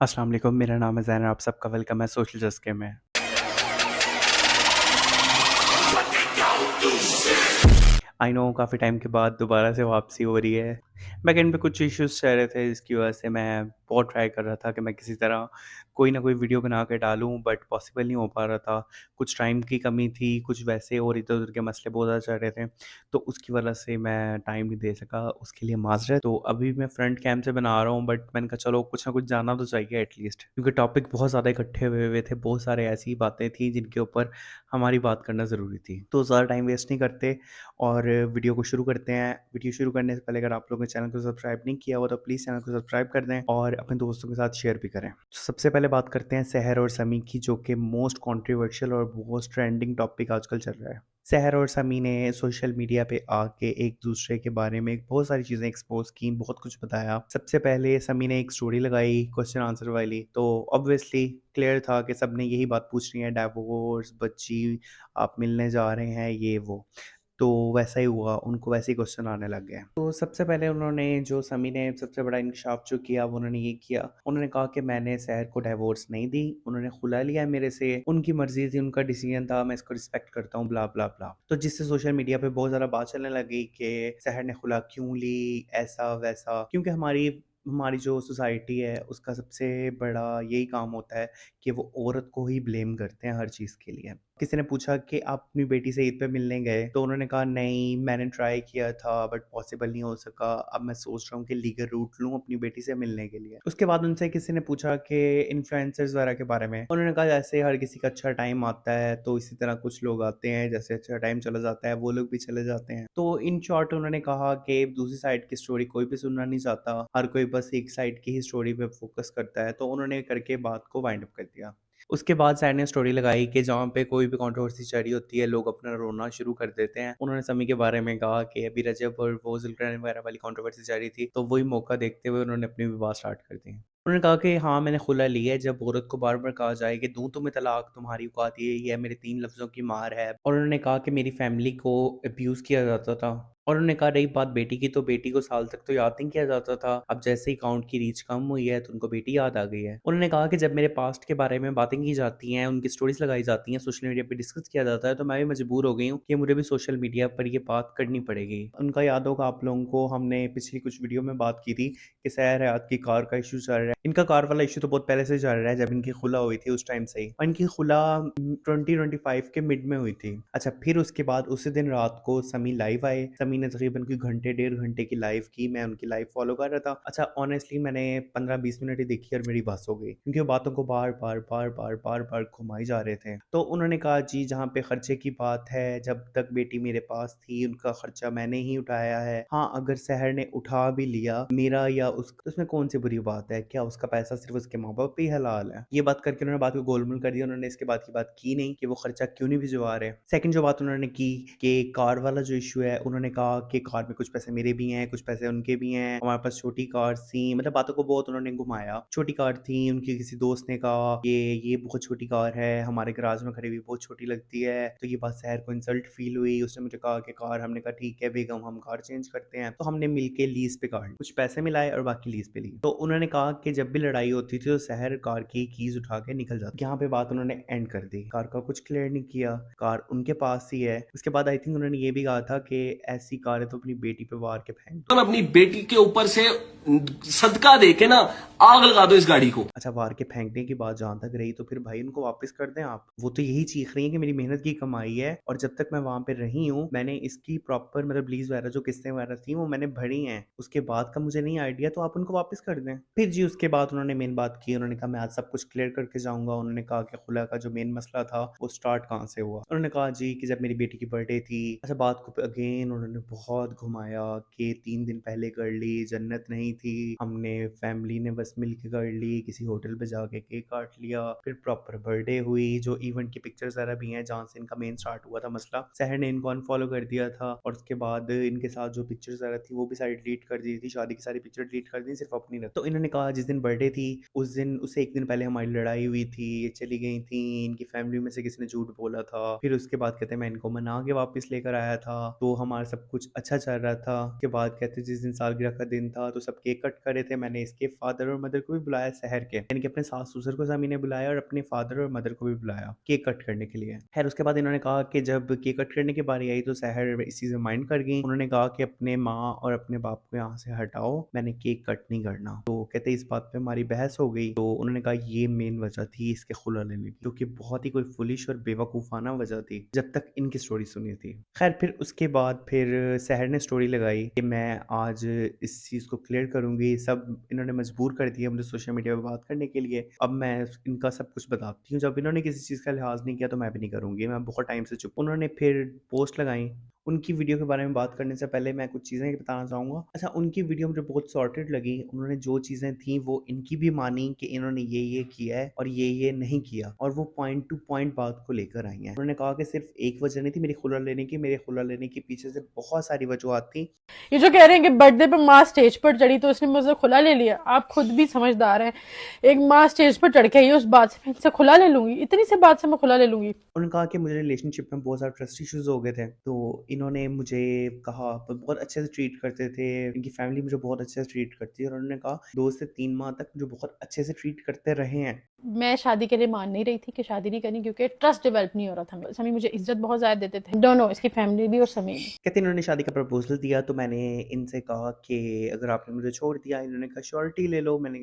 अस्सलाम वालेकुम, मेरा नाम है ज़ैन और आप सबका वेलकम है सोशल जस्ट में। आई नो काफ़ी टाइम के बाद दोबारा से वापसी हो रही है। बैकएंड पे कुछ इश्यूज़ चल रहे थे जिसकी वजह से मैं बहुत ट्राई कर रहा था कि मैं किसी तरह कोई ना कोई वीडियो बना के डालूँ बट पॉसिबल नहीं हो पा रहा था। कुछ टाइम की कमी थी, कुछ वैसे और इधर-उधर के मसले बहुत ज़्यादा चल रहे थे, तो उसकी वजह से मैं टाइम नहीं दे सका, उसके लिए माज़रत। तो अभी मैं फ्रंट कैम से बना रहा हूँ बट मैंने कहा चलो कुछ ना कुछ जानना तो चाहिए एटलीस्ट, क्योंकि टॉपिक बहुत ज़्यादा इकट्ठे हुए हुए थे, बहुत सारे ऐसी बातें थी जिनके ऊपर हमारी बात करना ज़रूरी थी। तो ज़्यादा टाइम वेस्ट नहीं करते और वीडियो को शुरू करते हैं। वीडियो शुरू करने से पहले अगर आप लोगों ने चैनल को सब्सक्राइब नहीं किया हुआ तो प्लीज़ चैनल को सब्सक्राइब कर दें और अपने दोस्तों के साथ शेयर भी करें। तो सबसे पहले बात करते हैं सहर और समी की, जो कि मोस्ट कंट्रोवर्शियल और मोस्ट ट्रेंडिंग टॉपिक आजकल चल रहा है। सहर और समी ने सोशल मीडिया पे आके एक दूसरे के बारे में बहुत सारी चीज़ें एक्सपोज की, बहुत कुछ बताया। सबसे पहले समी ने एक स्टोरी लगाई क्वेश्चन आंसर वाली, तो ऑब्वियसली क्लियर था कि सबने यही बात पूछनी है, डाइवोर्स, बच्ची, आप मिलने जा रहे हैं, ये वो। तो वैसा ही हुआ, उनको वैसे ही क्वेश्चन आने लग गए। तो सबसे पहले उन्होंने जो समी ने सबसे बड़ा इंकशाफ जो किया वो उन्होंने ये किया, उन्होंने कहा कि मैंने सहर को डिवोर्स नहीं दी, उन्होंने खुला लिया है मेरे से, उनकी मर्जी थी, उनका डिसीजन था, मैं इसको रिस्पेक्ट करता हूँ, ब्ला ब्ला ब्ला। तो जिससे सोशल मीडिया पे बहुत ज़्यादा बात चलने लगी कि सहर ने खुला क्यों ली, ऐसा वैसा, क्योंकि हमारी हमारी जो सोसाइटी है उसका सबसे बड़ा यही काम होता है कि वो औरत को ही ब्लेम करते हैं हर चीज़ के लिए। किसी ने पूछा कि आप अपनी बेटी से ईद पे मिलने गए, तो उन्होंने कहा नहीं मैंने ट्राई किया था बट पॉसिबल नहीं हो सका, अब मैं सोच रहा हूँ कि लीगल रूट लूँ अपनी बेटी से मिलने के लिए। उसके बाद उनसे किसी ने पूछा कि इन्फ्लुएंसर्स वगैरह के बारे में, उन्होंने कहा जैसे हर किसी का अच्छा टाइम आता है तो इसी तरह कुछ लोग आते हैं, जैसे अच्छा टाइम चला जाता है वो लोग भी चले जाते हैं। तो इन शॉर्ट उन्होंने कहा कि दूसरी साइड की स्टोरी कोई भी सुनना नहीं चाहता, हर कोई बस एक साइड की ही स्टोरी पे फोकस करता है, तो उन्होंने करके बात को वाइंड अप कर दिया। उसके बाद सैड ने स्टोरी लगाई कि जहाँ पे कोई भी कंट्रोवर्सी चल रही होती है, लोग अपना रोना शुरू कर देते हैं। उन्होंने समी के बारे में कहा कि अभी रजब और वो ज़ुल्करनैन वगैरह वाली कंट्रोवर्सी चल रही थी, तो वही मौका देखते हुए उन्होंने अपनी विवाद स्टार्ट कर दी। उन्होंने कहा कि हाँ, मैंने खुला लिया है, जब औरत को बार-बार कहा जाए कि दूँ तुम्हें तलाक, तुम्हारी औकात ये है, मेरे 3 लफ्ज़ों की मार है। और उन्होंने कहा कि मेरी फैमिली को अब्यूज़ किया जाता था। और उन्होंने कहा रही बात बेटी की, तो बेटी को साल तक तो याद नहीं किया जाता था। अब जैसे ही अकाउंट की रीच कम हुई है, तो उनको बेटी याद आ गई है। उन्होंने कहा कि जब मेरे पास्ट के बारे में बातें की जाती हैं, उनकी स्टोरीज़ लगाई जाती हैं, सोशल मीडिया पे डिस्कस किया जाता है, तो मैं भी मजबूर हो गई हूँ कि मुझे भी सोशल मीडिया पर ये बात करनी पड़ेगी। उनका याद होगा आप लोगों को, हमने पिछली कुछ वीडियो में बात की थी कि सहर हयात की कार का इश्यू चल रहा है। इनका कार वाला इश्यू तो बहुत पहले से चल रहा है, जब इनकी खुला हुई थी उस टाइम से ही, और इनकी खुला 2025 के मिड में हुई थी। अच्छा, फिर उसके बाद उसी दिन रात को समी लाइव आए। समी ने तकरीबन कोई घंटे 1.5 घंटे की लाइव की, मैं उनकी लाइव फॉलो कर रहा था। अच्छा, ऑनेस्टली मैंने 15-20 मिनट ही देखी और मेरी बस हो गई, क्योंकि वो बातों को बार-बार घुमाए जा रहे थे। तो उन्होंने कहा जी जहाँ पे खर्चे की बात है, जब तक बेटी मेरे पास थी उनका खर्चा मैंने ही उठाया है। हाँ, अगर सहर ने उठा भी लिया मेरा या उसका, तो उसमें कौन सी बुरी बात है? क्या उसका पैसा सिर्फ उसके माँ बाप पे ही हलाल है? ये बात करके उन्होंने बात को गोलमोल कर दिया। उन्होंने इसके बाद की बात की नहीं कि वो खर्चा क्यों नहीं भिजवा रहे। सेकंड जो बात उन्होंने की कि कार वाला जो इशू है, उन्होंने कहा कि कार में कुछ पैसे मेरे भी हैं, कुछ पैसे उनके भी हैं, हमारे पास छोटी कार थी, मतलब बातों को बहुत उन्होंने घुमाया। छोटी कार थी, उनकी किसी दोस्त ने कहा कि ये बहुत छोटी कार है, हमारे गराज में खड़ी हुई बहुत छोटी लगती है। तो ये बात सहर को इंसल्ट फील हुई, उसने मुझे कहा कि कार, हमने कहा ठीक है बेगम, हम कार चेंज करते हैं। तो हमने मिलके लीज पे कार ली, कुछ पैसे मिलाए और बाकी लीज पे ली। तो उन्होंने कहा कि जब भी लड़ाई होती थी तो सहर कार की कीज उठा के निकल जाती। यहाँ पे बात उन्होंने एंड कर दी, कार का कुछ क्लियर नहीं किया, कार उनके पास ही है। उसके बाद आई थिंक उन्होंने ये भी कहा था कि ऐसी कार है तो अपनी बेटी पे वार के फेंक दो। और अपनी बेटी के ऊपर से सदका दे के ना आग लगा दो इस गाड़ी को। अच्छा, वार के फेंकने की बात जहाँ तक रही, तो फिर भाई उनको वापस कर दें आप। वो तो यही चीख रही है कि मेरी मेहनत की कमाई है और जब तक मैं वहां पे रही हूँ मैंने इसकी प्रॉपर मतलब लीज वगैरह जो किस्तें वगैरह थी वो मैंने भरी हैं। उसके बाद का मुझे नहीं आइडिया, तो आप उनको वापस कर दें। फिर जी उसके बाद उन्होंने मेन बात की, उन्होंने कहा मैं आज सब कुछ क्लियर करके जाऊंगा। उन्होंने कहा कि खुला का जो मेन मसला था वो स्टार्ट कहाँ से हुआ। उन्होंने कहा जी कि जब मेरी बेटी की बर्थडे थी। अच्छा, बात को अगेन उन्होंने बहुत घुमाया कि 3 दिन पहले कर ली, जन्नत नहीं थी, हमने फैमिली ने बस मिल के कर ली, किसी होटल पे जाके केक काट लिया, फिर प्रॉपर बर्थडे हुई, जो इवेंट की पिक्चर्स वगैरह भी हैं जहाँ से इनका मेन स्टार्ट हुआ था मसला। सहर ने इनको अनफॉलो कर दिया था और उसके बाद इनके साथ जो पिक्चर्स वगैरह थी वो भी सारी डिलीट कर दी थी, शादी की सारी पिक्चर डिलीट कर दी, सिर्फ अपनी रख। तो इन्होंने कहा जिस दिन बर्थडे थी उस दिन, उससे एक दिन पहले हमारी लड़ाई हुई थी, ये चली गई थी, इनकी फैमिली में से किसी ने झूठ बोला था। फिर उसके बाद कहते हैं मैं इनको मना के वापस लेकर आया था, तो हमारा सब सब कुछ अच्छा चल रहा था। उसके बाद कहते जिस दिन सालगिरह का दिन था तो सब केक कट कर रहे थे। मैंने इसके फादर और मदर को भी बुलाया शहर के, यानी कि अपने सास-ससुर को समी ने बुलाया और अपने फादर और मदर को भी बुलाया केक कट करने के लिए। खैर उसके बाद इन्होंने कहा कि जब केक कट करने की बारी आई तो सहर इस चीज़ में माइंड कर गई। उन्होंने कहा कि अपने माँ और अपने बाप को यहाँ से हटाओ, मैंने केक कट नहीं करना। तो कहते इस बात पे हमारी बहस हो गई। तो उन्होंने कहा ये मेन वजह थी इसके खुला लेने की, जो कि बहुत ही कोई फुलिश और बेवकूफ़ाना वजह थी जब तक इनकी स्टोरी सुनी थी। खैर फिर उसके बाद फिर सहर ने स्टोरी लगाई कि मैं आज इस चीज़ को क्लियर करूँगी। सब इन्होंने मजबूर कर दिया मुझे सोशल मीडिया पे बात करने के लिए। अब मैं इनका सब कुछ बताती हूँ। जब इन्होंने किसी चीज़ का लिहाज़ नहीं किया तो मैं भी नहीं करूँगी। मैं बहुत टाइम से चुप। उन्होंने फिर पोस्ट लगाई। उनकी वीडियो के बारे में बात करने से पहले मैं कुछ चीज़ें बताना चाहूँगा। अच्छा, उनकी वीडियो मुझे बहुत सॉर्टेड लगी। उन्होंने जो चीज़ें थी वो इनकी भी मानी कि इन्होंने ये किया है और ये नहीं किया, और वो पॉइंट टू पॉइंट बात को लेकर आई हैं। उन्होंने कहा कि सिर्फ एक वजह नहीं थी मेरी खुला लेने की, मेरे खुला लेने के पीछे से बहुत सारी वजूहत थी। ये जो कह रहे हैं कि बर्थडे पे माँ स्टेज पर चढ़ी तो उसने मुझसे खुला ले लिया, आप खुद भी समझदार हैं। एक माँ स्टेज पर चढ़ के आई उस बात से मैं इनसे खुला ले लूंगी, इतनी सी बात से मैं खुला ले लूंगी। उन्होंने कहा कि मुझे रिलेशनशिप में बहुत सारे ट्रस्ट इश्यूज हो गए थे, तो इन्होंने मुझे कहा बहुत अच्छे से ट्रीट करते थे, इनकी फैमिली मुझे बहुत अच्छे से ट्रीट करती है, और उन्होंने कहा 2 से 3 माह तक मुझे बहुत अच्छे से ट्रीट करते रहे हैं। मैं शादी के लिए मान नहीं रही थी कि शादी नहीं करनी, क्योंकि ट्रस्ट डेवलप नहीं हो रहा था। समी मुझे इज्जत बहुत ज्यादा देते थे, दोनों, इसकी फैमिली भी और समी भी। कहते इन्होंने शादी का प्रपोजल दिया तो मैंने इनसे कहा कि अगर आपने मुझे छोड़ दिया, इन्होंने कहा श्योरिटी ले लो, मैंने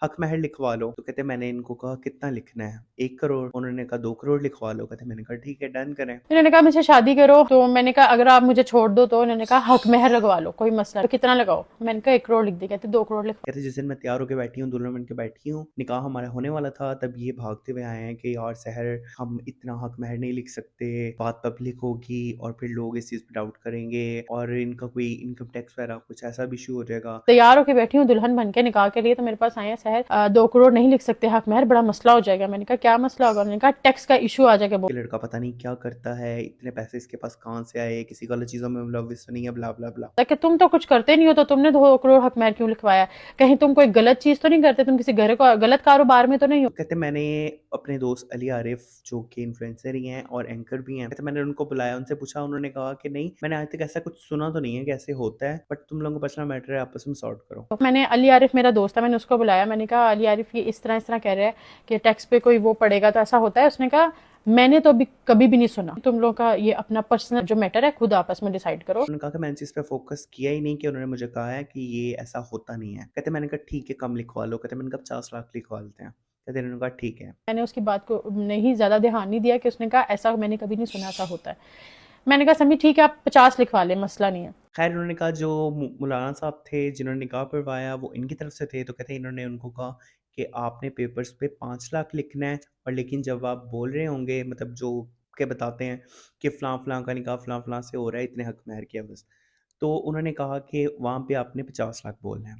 हक महर लिखवा लो। तो कहते मैंने इनको कहा कितना लिखना है, 1 करोड़। उन्होंने कहा 2 करोड़ लिखवा लो। कहते मैंने कहा ठीक है, डन करें। इन्होंने कहा मुझे शादी करो, तो मैंने कहा अगर आप मुझे छोड़ दो तो इन्होंने कहा हक महर लगवा लो, कोई मसला, तो कितना लगाओ। मैंने कहा 1 करोड़ लिख दी। कहते 2 करोड़ लिखवा। कहते जिस दिन मैं तैयार होकर बैठी हूँ, दुल्हन बन के बैठी हूँ, निकाह हमारा होने वाला था, तब ये भागते हुए आए हैं कि यार सहर, हम इतना हक महर नहीं लिख सकते, बात पब्लिक होगी और फिर लोग इस चीज़ पे डाउट करेंगे और इनका कोई इनकम टैक्स वगैरह कुछ ऐसा भी इशू हो जाएगा। तैयार होकर बैठी हूँ दुल्हन बन के निकाह के लिए, तो मेरे पास आए हैं सहर 2 करोड़ नहीं लिख सकते हक महर, बड़ा मसला हो जाएगा। मैंने कहा क्या मसला होगा। उन्होंने कहा टैक्स का इशू आ जाएगा। ये लड़का पता नहीं क्या करता है, इतने पैसे इसके पास कहाँ से आए, किसी गलत चीज़ों में मुलव्विस तो नहीं है, ब्ला ब्ला ब्ला। कि तुम तो कुछ करते नहीं हो, तो तुमने 2 करोड़ हक महर क्यों लिखवाया, कहीं तुम कोई गलत चीज तो नहीं करते, तुम किसी घर को गलत कारोबार में तो नहीं हो। कहते मैंने अपने दोस्त अली आरिफ, जो कि इन्फ्लुएंसर ही हैं और एंकर भी हैं, कहते मैंने उनको बुलाया, उनसे पूछा, उन्होंने कहा कि नहीं, मैंने आज तक ऐसा कुछ सुना तो नहीं है कि ऐसे होता है, बट तुम लोगों को पर्सनल मैटर है, आपस में सॉर्ट करो। तो मैंने अली आरिफ, मेरा दोस्त है, मैंने उसको बुलाया। मैंने कहा अली आरिफ ये इस तरह कह रहे हैं कि टैक्स पे कोई वो पड़ेगा तो ऐसा होता है। उसने कहा मैंने तो अभी कभी भी नहीं सुना, तुम लोग का ये अपना पर्सनल जो मैटर है खुद आपस में डिसाइड करो। उन्होंने कहा कि मैंने इस पे फोकस किया ही नहीं, कि उन्होंने मुझे कहा है कि ये ऐसा होता नहीं है। कहते मैंने कहा ठीक है, कम लिखवा लो। कहते मैंने कहा 50 लाख लिखवा लेते हैं। कहते इन्होंने कहा ठीक है। मैंने उसकी बात को नहीं ज्यादा ध्यान नहीं दिया कि उसने कहा ऐसा मैंने कभी नहीं सुना, ऐसा होता है। मैंने कहा समी ठीक है, आप 50 लिखवा ले, मसला नहीं है। खैर उन्होंने कहा जो मौलाना साहब थे जिन्होंने निकाह पढ़वाया वो इनकी तरफ से थे, तो कहते इन्होंने उनको कहा कि आपने पेपर्स पे 5 लाख लिखना है, और लेकिन जब आप बोल रहे होंगे, मतलब जो के बताते हैं कि फ़लाँ फ़लाँ का निकाह फ़लाँ फ़लाँ से हो रहा है इतने हक महर की एवज़, तो उन्होंने कहा कि वहाँ पे आपने 50 लाख बोलना है।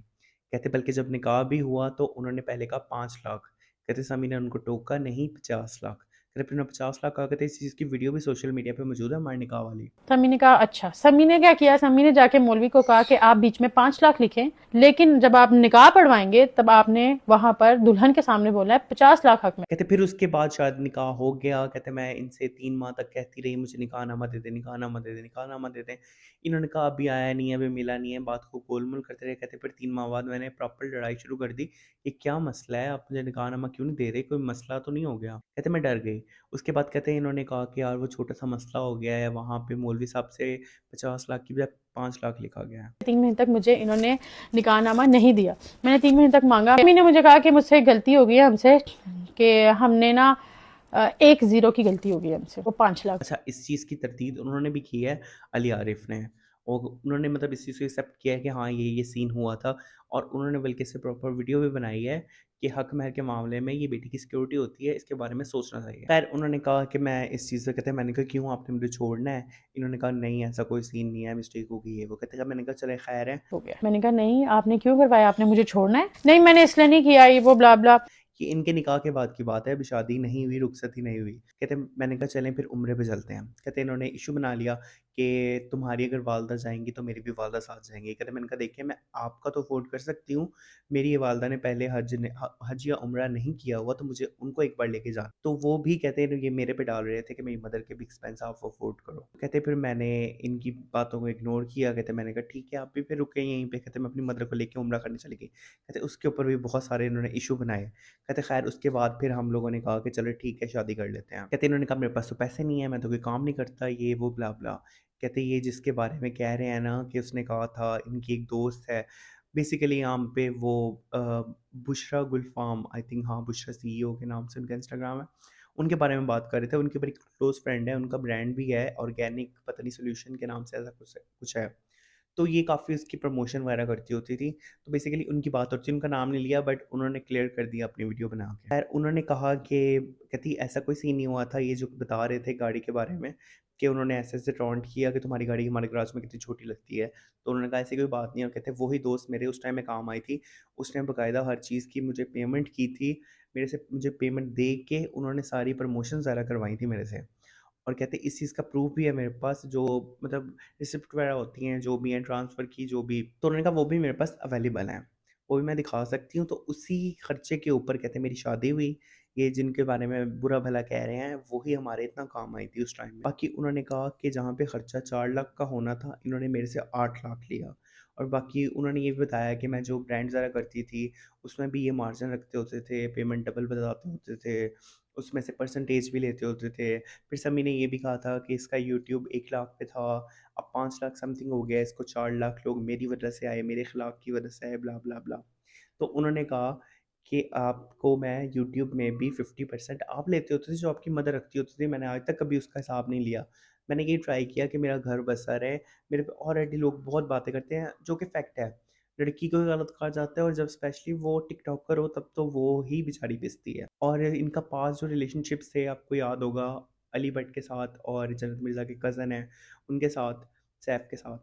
कहते बल्कि जब निकाह भी हुआ तो उन्होंने पहले कहा 5 लाख। कहते समी ने उनको टोका, नहीं 50 लाख। कहते फिर उन्होंने 50 लाख कहा। कहते इस चीज़ की वीडियो भी सोशल मीडिया पे मौजूद है, हमारे निकाह वाली। समी ने कहा अच्छा। समी ने क्या किया, समी ने जाके मौलवी को कहा कि आप बीच में 5 लाख लिखें, लेकिन जब आप निकाह पढ़वाएंगे तब आपने वहां पर दुल्हन के सामने बोलना है 50 लाख हक में। कहते फिर उसके बाद शायद निकाह हो गया। कहते मैं इनसे 3 माह तक कहती रही मुझे निकाहनामा दे दे, निकाहनामा दे दे, निकाहनामा दे दे। इन्होंने कहा अभी आया नहीं है, अभी मिला नहीं है, बात को गोलमोल करते रहे। कहते फिर 3 माह बाद मैंने प्रॉपर लड़ाई शुरू कर दी, ये क्या मसला है, आप मुझे निकाहनामा क्यों नहीं दे रहे, कोई मसला तो नहीं हो गया। कहते मैं डर गई। उसके बाद कहते हैं इन्होंने कहा कि यार वो छोटा सा मसला हो गया है, वहाँ पे मौलवी साहब से 50 लाख की बजाय 5 लाख लिखा गया है। 3 महीने तक मुझे इन्होंने निकाहनामा नहीं दिया। मैंने 3 महीने तक मांगा। मम्मी ने मुझे कहा कि मुझसे गलती हो गई है हमसे, कि हमने ना 1 0 की गलती हो गई हमसे, वो 5 लाख। अच्छा, इस चीज़ की तरदीद उन्होंने भी की है अली आरिफ ने, और उन्होंने मतलब इस चीज़ को एक्सेप्ट किया है कि हाँ ये सीन हुआ था, और उन्होंने बल्कि इससे प्रॉपर वीडियो भी बनाई है कि हक महर के मामले में ये बेटी की सिक्योरिटी होती है, इसके बारे में सोचना चाहिए। खैर उन्होंने कहा कि मैं इस चीज़ से, कहते हैं मैंने कहा क्यों, आपने मुझे छोड़ना है। इन्होंने कहा नहीं ऐसा कोई सीन नहीं है, मिस्टेक हो गई है वो। कहते हैं मैंने कहा चले खैर है। हो गया। मैंने कहा नहीं आपने क्यों करवाया, आपने मुझे छोड़ना है। नहीं मैंने इसलिए नहीं किया, ये वो ब्ला ब्ला। कि इनके निकाह के बाद की बात है, अभी शादी नहीं हुई, रुखसत ही नहीं हुई। कहते मैंने कहा चलें फिर उम्रे पे चलते हैं। कहते इन्होंने इश्यू बना लिया कि तुम्हारी अगर वालदा जाएँगी तो मेरी भी वालदा साथ जाएँगी। कहते मैंने कहा देखिए मैं आपका तो अफ़ोर्ड कर सकती हूँ, मेरी ये वालदा ने पहले हज या उम्रा नहीं किया हुआ तो मुझे उनको एक बार लेके जाना। तो वो भी कहते हैं ये मेरे पे डाल रहे थे कि मेरी मदर के भी एक्सपेंस आप अफ़ोर्ड करो। कहते फिर मैंने इनकी बातों को इग्नोर किया। कहते मैंने कहा ठीक है आप भी फिर रुके यहीं पे। कहते मैं अपनी मदर को लेके उम्रा करने चली गई। कहते उसके ऊपर भी बहुत सारे इन्होंने इश्यू बनाए। कहते खैर उसके बाद फिर हम लोगों ने कहा कि चलो ठीक है शादी कर लेते हैं। कहते इन्होंने कहा मेरे पास तो पैसे नहीं है, मैं तो कोई काम नहीं करता, ये वो ब्ला ब्ला। कहते ये जिसके बारे में कह रहे हैं ना कि उसने कहा था इनकी एक दोस्त है, बेसिकली यहाँ पे वो बुशरा गुलफाम, आई थिंक, हाँ बुशरा सीईओ के नाम से उनका इंस्टाग्राम है, उनके बारे में बात कर रहे थे। उनकी बड़ी क्लोज फ्रेंड है, उनका ब्रांड भी है ऑर्गेनिक पता नहीं सोल्यूशन के नाम से, ऐसा कुछ है। तो ये काफ़ी उसकी प्रमोशन वगैरह करती होती थी। तो बेसिकली उनकी बात होती थी, उनका नाम नहीं लिया बट उन्होंने क्लियर कर दिया अपनी वीडियो बना के। खैर उन्होंने कहा कि कहती ऐसा कोई सीन नहीं हुआ था, ये जो बता रहे थे गाड़ी के बारे में कि उन्होंने ऐसे-ऐसे टॉन्ट किया कि तुम्हारी गाड़ी हमारे गैराज में कितनी छोटी लगती है। तो उन्होंने कहा ऐसी कोई बात नहीं है। और कहते वही दोस्त मेरे उस टाइम में काम आई थी, उसने बाकायदा हर चीज़ की मुझे पेमेंट की थी। मेरे से मुझे पेमेंट दे के उन्होंने सारी प्रमोशन ज़ारा करवाई थी मेरे से। और कहते इस चीज़ का प्रूफ़ भी है मेरे पास, जो मतलब रिसिप्ट वगैरह होती हैं जो भी हैं ट्रांसफ़र की जो भी, तो उन्होंने कहा वो भी मेरे पास अवेलेबल हैं, वो भी मैं दिखा सकती हूँ। तो उसी खर्चे के ऊपर कहते मेरी शादी हुई। ये जिनके बारे में बुरा भला कह रहे हैं वही हमारे इतना काम आई थी उस टाइम में। बाकी उन्होंने कहा कि जहाँ पे खर्चा 4 लाख का होना था इन्होंने मेरे से 8 लाख लिया। और बाकी उन्होंने ये भी बताया कि मैं जो ब्रांड ज़रा करती थी उसमें भी ये मार्जिन रखते होते थे, पेमेंट डबल बताते होते थे, उसमें से परसेंटेज भी लेते होते थे। फिर समी ने ये भी कहा था कि इसका यूट्यूब 1 लाख पे था, अब 5 लाख समथिंग हो गया, इसको 4 लाख लोग मेरी वजह से आए, मेरे खिलाफ की वजह से आए, ब्ला ब्ला ब्ला। तो उन्होंने कहा कि आपको मैं यूट्यूब में भी 50% आप लेते होते थे जो आपकी मदर रखती होती थी, मैंने आज तक कभी उसका हिसाब नहीं लिया। मैंने ये ट्राई किया कि मेरा घर बसा रहे। मेरे पे ऑलरेडी लोग बहुत बातें करते हैं जो कि फैक्ट है, लड़की को भी गलत कहा जाता है और जब स्पेशली वो टिकटॉकर हो तब तो वो ही बेचारी पिसती है। और इनका पास जो रिलेशनशिप्स थे आपको याद होगा, अली भट्ट के साथ और जन्नत मिर्ज़ा के कज़न हैं उनके साथ, सैफ के साथ,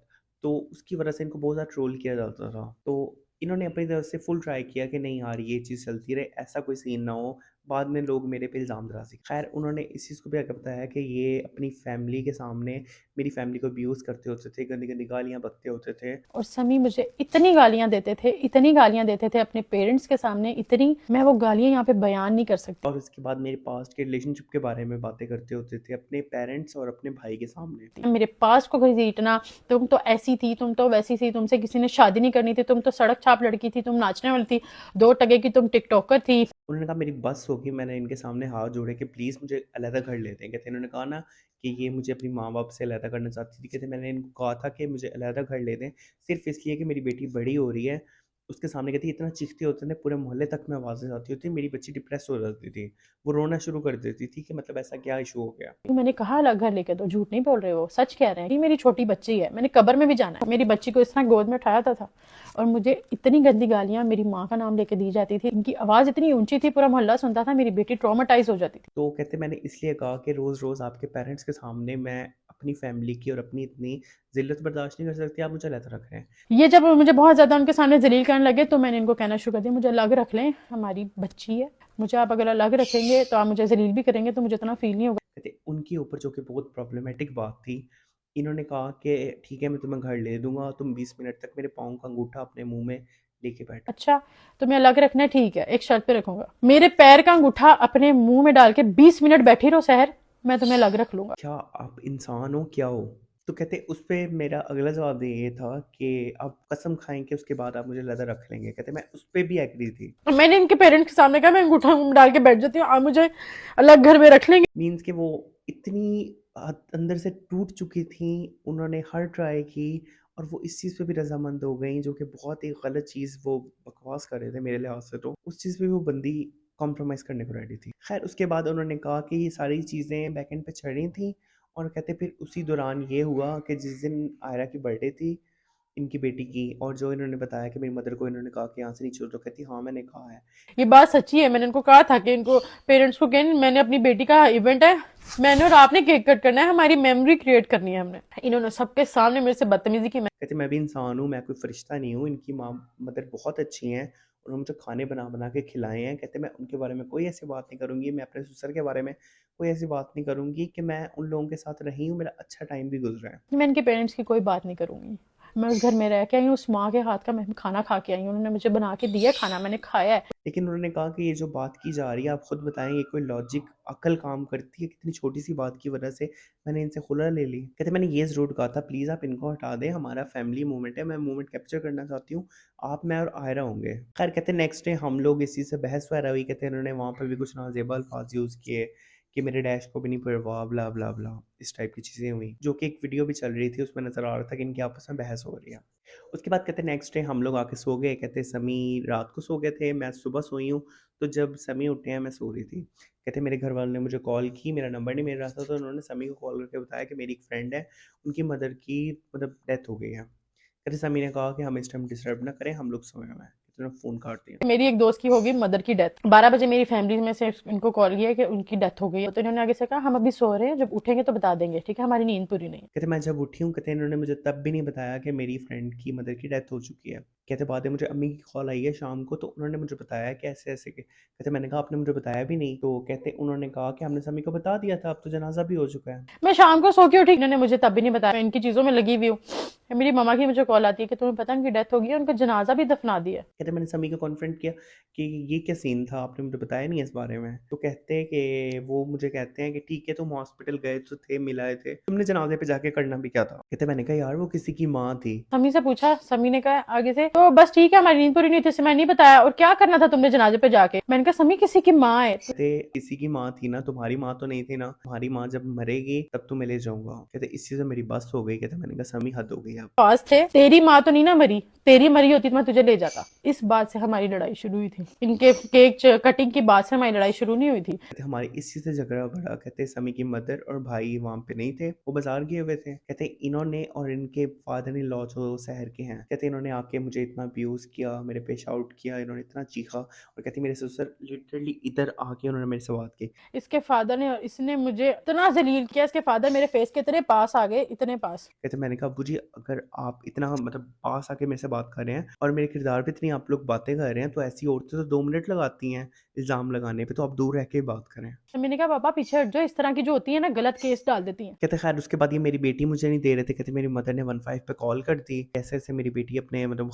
तो उसकी वजह से इनको बहुत ज़्यादा ट्रोल किया जाता था। तो इन्होंने अपनी तरफ से फुल ट्राई किया कि नहीं यार ये चीज़ चलती रहे, ऐसा कोई सीन ना हो, बाद में लोग मेरे पे इल्ज़ाम दराज़ी। खैर उन्होंने इस चीज़ को भी आगे बताया कि ये अपनी फैमिली के सामने मेरी फैमिली को अब्यूज़ करते होते थे, गंदी-गंदी गालियाँ बकते होते थे। और समी मुझे इतनी गालियां देते थे, इतनी गालियां देते थे अपने पेरेंट्स के सामने, इतनी, मैं वो गालियां यहाँ पे बयान नहीं कर सकती। और उसके बाद मेरे पास्ट के रिलेशनशिप के बारे में बातें करते होते थे अपने पेरेंट्स और अपने भाई के सामने। मेरे पास को घसीटना, तुम तो ऐसी थी, तुम तो वैसी थी, तुमसे किसी ने शादी नहीं करनी थी, तुम तो सड़क छाप लड़की थी, तुम नाचने वाली थी, 2 टके की तुम टिकटॉकर थी। उन्होंने कहा मेरी बस होगी, मैंने इनके सामने हाथ जोड़े कि प्लीज़ मुझे अलहदा कर लेते हैं। कहते इन्होंने कहा ना कि ये मुझे अपनी माँ-बाप से अलहदा करना चाहती थी। कहते मैंने इनको कहा था कि मुझे अलहदा कर ले दें, सिर्फ़ इसलिए कि मेरी बेटी बड़ी हो रही है। उसके सामने कहती इतना चीखते होते थे पूरे मोहल्ले तक में आवाज़ें जाती होती, मेरी बच्ची डिप्रेस हो जाती थी। वो रोना शुरू कर देती थी कि मतलब ऐसा क्या इश्यू हो गया। मैंने कहा अलग घर लेके दो, झूठ नहीं बोल रहे हो, सच कह रहे हैं, ये मेरी छोटी बच्ची है, मैंने कब्र में भी जाना है। मेरी बच्ची को इस तरह गोद में उठाया था और मुझे इतनी गंदी गालियां मेरी माँ का नाम लेके दी जाती थी, इनकी आवाज इतनी ऊंची थी पूरा मोहल्ला सुनता था, मेरी बेटी ट्रॉमेटाइज हो जाती थी। तो कहते मैंने इसलिए कहा कि रोज़-रोज़ आपके पेरेंट्स के सामने मैं अपनी फैमिली की और अपनी इतनी ज़िल्लत बर्दाश्त नहीं कर सकती, आप मुझे अलग रख रहे हैं। ये जब मुझे बहुत ज्यादा उनके सामने जलील करने लगे तो मैंने इनको कहना शुरू कर दिया, मुझे अलग रख लें, हमारी बच्ची है, मुझे आप अगर अलग रखेंगे तो आप मुझे जलील भी करेंगे तो मुझे इतना फील नहीं होगा। कहते उनके ऊपर जो कि बहुत प्रॉब्लमेटिक बात थी, इन्होंने कहा कि ठीक है मैं तुम्हें घर ले दूँगा, तुम 20 मिनट तक मेरे पाँव का अंगूठा अपने मुँह में लेके बैठो। अच्छा, तुम्हें अलग रखना है, ठीक है, एक शर्त पे रखूंगा, मेरे पैर का अंगूठा अपने मुंह में डाल के 20 मिनट बैठी रहो सहर, मैं तुम्हें अलग रख लूंगा। क्या आप इंसान हो क्या हो? तो कहते उस पे मेरा अगला जवाब ये था कि आप कसम खाएँ कि उसके बाद आप मुझे अलग रख लेंगे। कहते मैं उस पे भी एग्री थी। मैंने इनके पेरेंट्स के सामने कहा मैं अंगूठा मुंह में डाल के बैठ जाती हूँ, आप मुझे अलग घर में रख लेंगे। मीन्स कि वो इतनी अंदर से टूट चुकी थी, उन्होंने हर ट्राई की और वो इस चीज़ पे भी रज़ामंद हो गई जो कि बहुत ही गलत चीज़, वो बकवास कर रहे थे मेरे लिहाज से, तो उस चीज़ पे वो बंदी कॉम्प्रोमाइज़ करने को रेडी थी। खैर उसके बाद उन्होंने कहा कि ये सारी चीज़ें बैक एंड पे चल रही थी और कहते फिर उसी दौरान ये हुआ कि जिस दिन आयरा की बर्थडे थी इनकी बेटी की, और जो इन्होंने बताया कि मेरी मदर को इन्होंने कहा कि यहाँ से नीचे उतरो, कहती हाँ मैंने कहा है। ये बात सच्ची है, मैंने इनको कहा था कि इनको पेरेंट्स को कहें मैंने अपनी बेटी का इवेंट है, मैंने और आपने केक कट करना है, हमारी मेमोरी क्रिएट करनी है हमने। इन्होंने सबके सामने मेरे से बदतमीजी की। कहते मैं भी इंसान हूँ, मैं कोई फरिश्ता नहीं हूँ, इनकी माँ मदर बहुत अच्छी हैं उन्होंने मुझे खाने बना-बना के खिलाए हैं। कहते मैं उनके बारे में कोई ऐसी बात नहीं करूँगी, मैं अपने ससुर के बारे में कोई ऐसी बात नहीं करूँगी कि मैं उन लोगों के साथ रही हूँ, मेरा अच्छा टाइम भी गुज़रा है। मैं इनके पेरेंट्स की कोई बात नहीं करूँगी। मैं उस घर में रह के आई हूँ, उस माँ के हाथ का मैं खाना खा के आई हूँ। उन्होंने मुझे बना के दिया खाना, मैंने खाया है। लेकिन उन्होंने कहा कि ये जो बात की जा रही है, आप खुद बताएँ ये कोई लॉजिक, अक्ल काम करती है? कितनी छोटी-सी बात की वजह से मैंने इनसे खुला ले ली। कहते मैंने ये ज़रूर कहा था प्लीज़ आप इनको हटा दें, हमारा फैमिली मोमेंट है, मैं मोमेंट कैप्चर करना चाहती हूँ, आप, मैं और आयरा होंगे। खैर कहते नेक्स्ट डे हम लोग इस चीज़ से बहस वगैरह हुई, कहते इन्होंने वहाँ पे भी कुछ नाज़ेबा अल्फाज़ यूज़ किए कि मेरे डैश को भी नहीं परवाह, ब्ला, ब्ला, ब्ला, इस टाइप की चीज़ें हुई। जो कि एक वीडियो भी चल रही थी, उसमें नज़र आ रहा था कि इनकी आपस में बहस हो रही है। उसके बाद कहते नेक्स्ट डे हम लोग आके सो गए, कहते समी रात को सो गए थे, मैं सुबह सोई हूँ, तो जब समी उठे हैं मैं सो रही थी। कहते मेरे घर वालों ने मुझे कॉल की, मेरा नंबर नहीं मिल रहा था, तो उन्होंने समी को कॉल करके बताया कि मेरी एक फ्रेंड है, उनकी मदर की मतलब डेथ हो गई है। कहते समी ने कहा कि हम इस टाइम डिस्टर्ब ना करें, हम लोग सोए हुए हैं। कहते उन्होंने फ़ोन काट दिया। मेरी एक दोस्त की होगी मदर की डेथ। 12 बजे मेरी फैमिली में से इनको कॉल किया कि उनकी डेथ हो गई है। तो इन्होंने आगे से कहा हम अभी सो रहे हैं, जब उठेंगे तो बता देंगे, ठीक है, हमारी नींद पूरी नहीं है। कहते मैं जब उठी हूँ, कहते इन्होंने मुझे तब भी नहीं बताया कि मेरी फ्रेंड की मदर की डेथ हो चुकी है। कहते बाद में मुझे अम्मी की कॉल आई है शाम को, तो उन्होंने मुझे बताया कि ऐसे-ऐसे के कहते मैंने कहा आपने मुझे बताया भी नहीं, तो कहते उन्होंने कहा कि हमने समी को बता दिया था, अब तो जनाज़ा भी हो चुका है। मैं शाम को सो के उठी, इन्होंने मुझे तब भी नहीं बताया। मैं इनकी चीजों में लगी हुई हूँ। मेरी मम्मा की मुझे कॉल आती है कि तुम्हें पता है उनकी डेथ हो गई है, उनका जनाजा भी दफना दिया। कहते मैंने समी को कॉन्फ्रंट किया कि ये क्या सीन था, आपने मुझे बताया नहीं इस बारे में। तो कहते हैं कि वो मुझे कहते हैं कि ठीक है तुम हॉस्पिटल गए तो थे, मिल आए थे, तुमने जनाजे पे जाके करना भी क्या था? कहते मैंने कहा यार वो किसी की माँ थी। समी से पूछा, समी ने कहा आगे से तो बस ठीक है, हमारी नींद पूरी नहीं थी, इससे मैंने नहीं बताया। और क्या करना था तुमने जनाजे पे जाके? मैंने कहा समी किसी की माँ है। कहते किसी की माँ थी ना, तुम्हारी माँ तो नहीं थी ना, तुम्हारी माँ जब मरेगी तब तो मैं ले जाऊंगा। कहते इस चीज़ से मेरी बस हो गई। कहते मैंने कहा समी हद हो गई अब। पास थे, तेरी माँ तो नहीं ना मरी, तेरी मरी होती तो मैं तुझे ले जाता। इस बात से हमारी लड़ाई शुरू हुई थी। इनके केक कटिंग की बात से हमारी लड़ाई शुरू नहीं हुई थी। कहते हमारी इस चीज़ से झगड़ा बढ़ा। कहते समी की मदर और भाई वहाँ पे नहीं थे, वो बाजार गए हुए थे। कहते इन्होंने और इनके फादर इन लॉ जो शहर के हैं, कहते इन्होंने आके मुझे इतना अब्यूज़ किया, मेरे पे शाउट किया, इन्होंने इतना चीखा, और कहती मेरे ससुर लिटरली इधर आके उन्होंने मेरे से बात की। इसके फादर ने और इसने मुझे इतना जलील किया, इसके फादर मेरे फेस के इतने पास आ गए, इतने पास। कहते मैंने कहा अब्बू जी अगर आप इतना मतलब पास आके मेरे से बात कर रहे हैं और मेरे किरदार पे इतनी आप लोग बातें कर रहे हैं, तो ऐसी औरतें तो 2 मिनट लगाती हैं इल्ज़ाम लगाने पे, तो आप दूर रह के ही बात करें। तो मैंने कहा पापा पीछे हट जाओ, इस तरह की जो होती है ना गलत केस डाल देती हैं। कहते खैर उसके बाद ये मेरी बेटी मुझे नहीं दे रहे थे। कहते मेरी मदर ने 15 पे कॉल कर दी, ऐसे-ऐसे मेरी बेटी अपने मतलब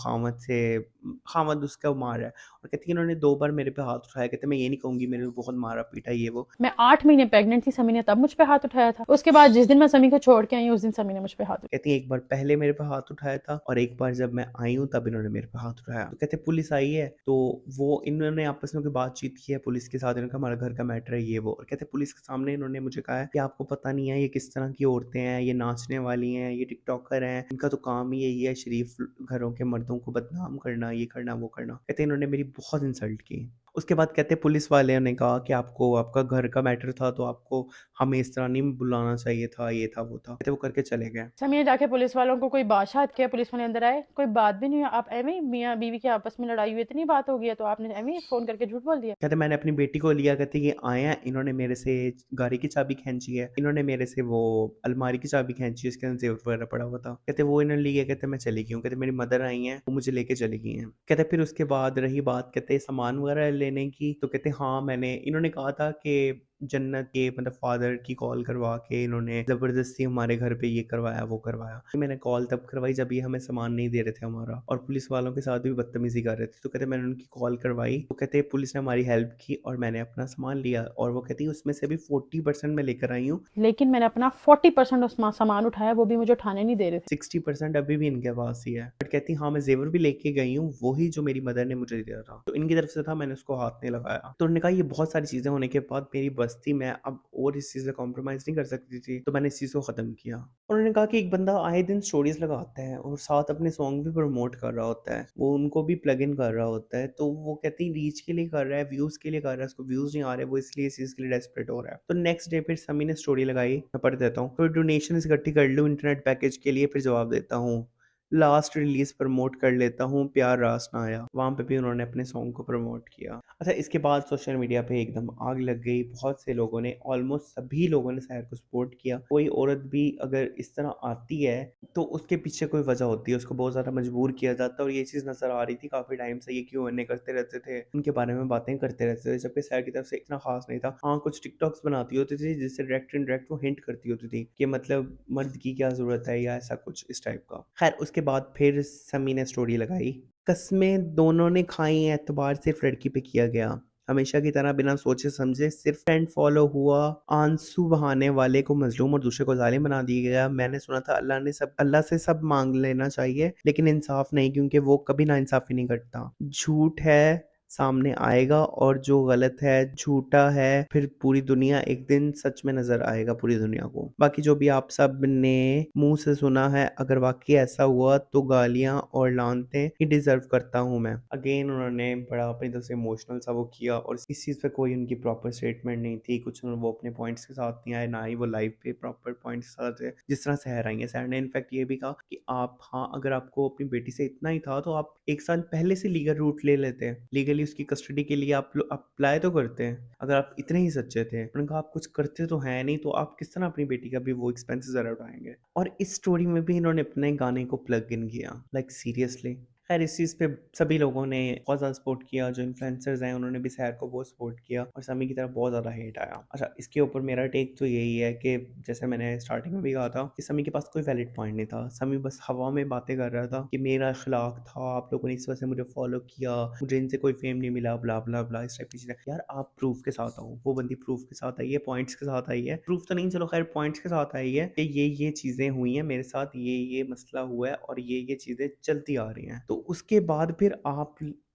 खामद उसका मार रहा है, और कहती है इन्होंने 2 बार मेरे पे हाथ उठाया। कहते मैं ये नहीं कहूँगी मेरे को बहुत मारा-पीटा ये वो। मैं 8 महीने प्रेग्नेंट थी, समी ने तब मुझ पे हाथ उठाया था। उसके बाद जिस दिन मैं समी को छोड़ के आई हूँ, उस दिन समी ने मुझ पे हाथ उठाया। कहती है एक बार पहले मेरे पे हाथ उठाया था और एक बार जब मैं आई हूँ तब इन्होंने मेरे पे हाथ उठाया। तो कहते पुलिस आई है, तो वो इन्होंने आपस में कोई बातचीत की है पुलिस के साथ, इन्होंने कहा हमारा घर का मैटर है ये वो, और कहते पुलिस के सामने इन्होंने मुझे कहा है कि आपको पता नहीं है ये किस तरह की औरतें हैं, ये नाचने वाली हैं, ये टिकटॉकर हैं, इनका तो काम ही यही है शरीफ घरों के मर्दों को बदनाम करना, ये करना वो करना। कहते इन्होंने मेरी बहुत इंसल्ट की। उसके बाद कहते पुलिस वाले ने कहा कि आपको आपका घर का मैटर था तो आपको हमें इस तरह नहीं बुलाना चाहिए था, ये था वो था। कहते वो करके चले गए। समी ने जाके पुलिस वालों को कोई बादशाह किया, पुलिस वाले अंदर आए, कोई बात भी नहीं हुई। आप एवं ही मियाँ बीवी के आपस में लड़ाई हुई, इतनी बात हो गई है तो आपने एवं ही फोन करके झूठ बोल दिया। कहते मैंने अपनी बेटी को लिया, कहते ये आए हैं, इन्होंने मेरे से गाड़ी की चाबी खींची है, इन्होंने मेरे से वो अलमारी की चाबी खींची है, इसके अंदर जेवर वगैरह पड़ा हुआ था। कहते वो इन्होंने लिए, कहते मैं चली गई हूँ। कहते मेरी मदर आई हैं, वो मुझे लेके चली गई हैं। कहते फिर उसके बाद रही बात कहते सामान वगैरह लेने की, तो कहते हाँ मैंने इन्होंने कहा था कि जन्नत के मतलब फादर की कॉल करवा के इन्होंने ज़बरदस्ती हमारे घर पे ये करवाया वो करवाया। मैंने कॉल तब करवाई जब ये हमें सामान नहीं दे रहे थे हमारा, और पुलिस वालों के साथ भी बदतमीजी कर रहे थे। तो कहते मैंने उनकी कॉल करवाई, तो कहते पुलिस ने हमारी हेल्प की और मैंने अपना सामान लिया, और वो कहती उसमें से भी 40% मैं लेकर आई हूँ, लेकिन मैंने अपना 40% उस सामान उठाया, वो भी मुझे उठाने नहीं दे रहे थे। 60% अभी भी इनके पास ही है। बट कहती हाँ मैं जेवर भी लेके गई हूँ, वही जो मेरी मदर ने मुझे दिया था, तो इनकी तरफ से था, मैंने उसको हाथ नहीं लगाया। तो उन्होंने कहा ये बहुत सारी चीजें होने के बाद मेरी बस थी, मैं अब और इस चीज से कॉम्प्रोमाइज नहीं कर सकती थी, तो मैंने इस चीज को खत्म किया। और उन्होंने कहा कि एक बंदा आए दिन स्टोरीज लगाता है और साथ अपने सॉन्ग भी प्रमोट कर रहा होता है, वो उनको भी प्लग इन कर रहा होता है, तो वो कहती रीच के लिए कर रहा है, व्यूज के लिए कर रहा है, उसको व्यूज नहीं आ रहे, वो इसलिए इस चीज के लिए डेस्परेट हो रहा है। तो नेक्स्ट डे फिर समी ने स्टोरी लगाई, मैं पढ़ देता हूँ, फिर डोनेशन इकट्ठी कर लूँ इंटरनेट पैकेज के लिए, फिर जवाब देता हूँ लास्ट रिलीज प्रमोट कर लेता हूँ, प्यार रास ना आया, वहाँ पे भी उन्होंने अपने सॉन्ग को प्रमोट किया। अच्छा, इसके बाद सोशल मीडिया पे एकदम आग लग गई, बहुत से लोगों ने, ऑलमोस्ट सभी लोगों ने सहर को सपोर्ट किया। कोई औरत भी अगर इस तरह आती है तो उसके पीछे कोई वजह होती है, उसको बहुत ज़्यादा मजबूर किया जाता है, और ये चीज़ नज़र आ रही थी काफ़ी टाइम से, ये क्यों अन्य करते रहते थे, उनके बारे में बातें करते रहते थे, जबकि सहर की तरफ से इतना खास नहीं था। हाँ, कुछ टिकटॉक्स बनाती होती थी जिससे डायरेक्ट इनडायरेक्ट वो हिंट करती होती थी कि मतलब मर्द की क्या ज़रूरत है, या ऐसा कुछ इस टाइप का। खैर, उसके बाद फिर समी ने स्टोरी लगाई, कस्में दोनों ने खाई, एतबार सिर्फ लड़की पे किया गया, हमेशा की तरह बिना सोचे समझे सिर्फ ट्रेंड फॉलो हुआ, आंसू बहाने वाले को मजलूम और दूसरे को जालिम बना दिया गया। मैंने सुना था अल्लाह से सब मांग लेना चाहिए, लेकिन इंसाफ नहीं, क्योंकि वो कभी ना इंसाफी नहीं करता। झूठ है सामने आएगा, और जो गलत है, झूठा है, फिर पूरी दुनिया एक दिन सच में नजर आएगा पूरी दुनिया को। बाकी जो भी आप सब ने मुंह से सुना है, अगर वाकई ऐसा हुआ तो गालियां और लानतें ही डिजर्व करता हूं मैं। अगेन उन्होंने बड़ा अपनी तरफ से इमोशनल सा वो किया, और इस चीज़ पे कोई उनकी प्रॉपर स्टेटमेंट नहीं थी, कुछ वो अपने पॉइंट्स के साथ नहीं आए, ना ही वो लाइव पे प्रॉपर पॉइंट्स के साथ थे, जिस तरह सहर आई है। सहर ने इनफैक्ट ये भी कहा कि आप, हाँ, अगर आपको अपनी बेटी से इतना ही था तो आप एक साल पहले से लीगल रूट ले लेते हैं, लीगली उसकी कस्टडी के लिए आप लोग अप्लाई तो करते हैं, अगर आप इतने ही सच्चे थे। उन्होंने कहा आप कुछ करते तो है नहीं, तो आप किस तरह अपनी बेटी का भी वो एक्सपेंसेस ज़रा उठाएंगे। और इस स्टोरी में भी इन्होंने अपने गाने को प्लग इन किया, लाइक सीरियसली। खैर, इस चीज़ पे सभी लोगों ने बहुत ज़्यादा सपोर्ट किया, जो इन्फ्लुएंसर्स हैं उन्होंने भी सहर को बहुत सपोर्ट किया, और समी की तरफ बहुत ज़्यादा हेट आया। अच्छा, इसके ऊपर मेरा टेक तो यही है कि जैसे मैंने स्टार्टिंग में भी कहा था कि समी के पास कोई वैलिड पॉइंट नहीं था, समी बस हवा में बातें कर रहा था कि मेरा अखलाक था, आप लोगों ने इस वजह से मुझे फॉलो किया, मुझे इनसे कोई फेम नहीं मिला, ब्ला ब्ला ब्ला, इस टाइप की चीज़ें। यार, आप प्रूफ के साथ आओ, वो बंदी प्रूफ के साथ आई है, पॉइंट्स के साथ आई है, प्रूफ तो नहीं, चलो खैर पॉइंट्स के साथ आई है कि ये चीज़ें हुई हैं मेरे साथ, ये मसला हुआ है, और ये चीज़ें चलती आ रही हैं। तो उसके बाद फिर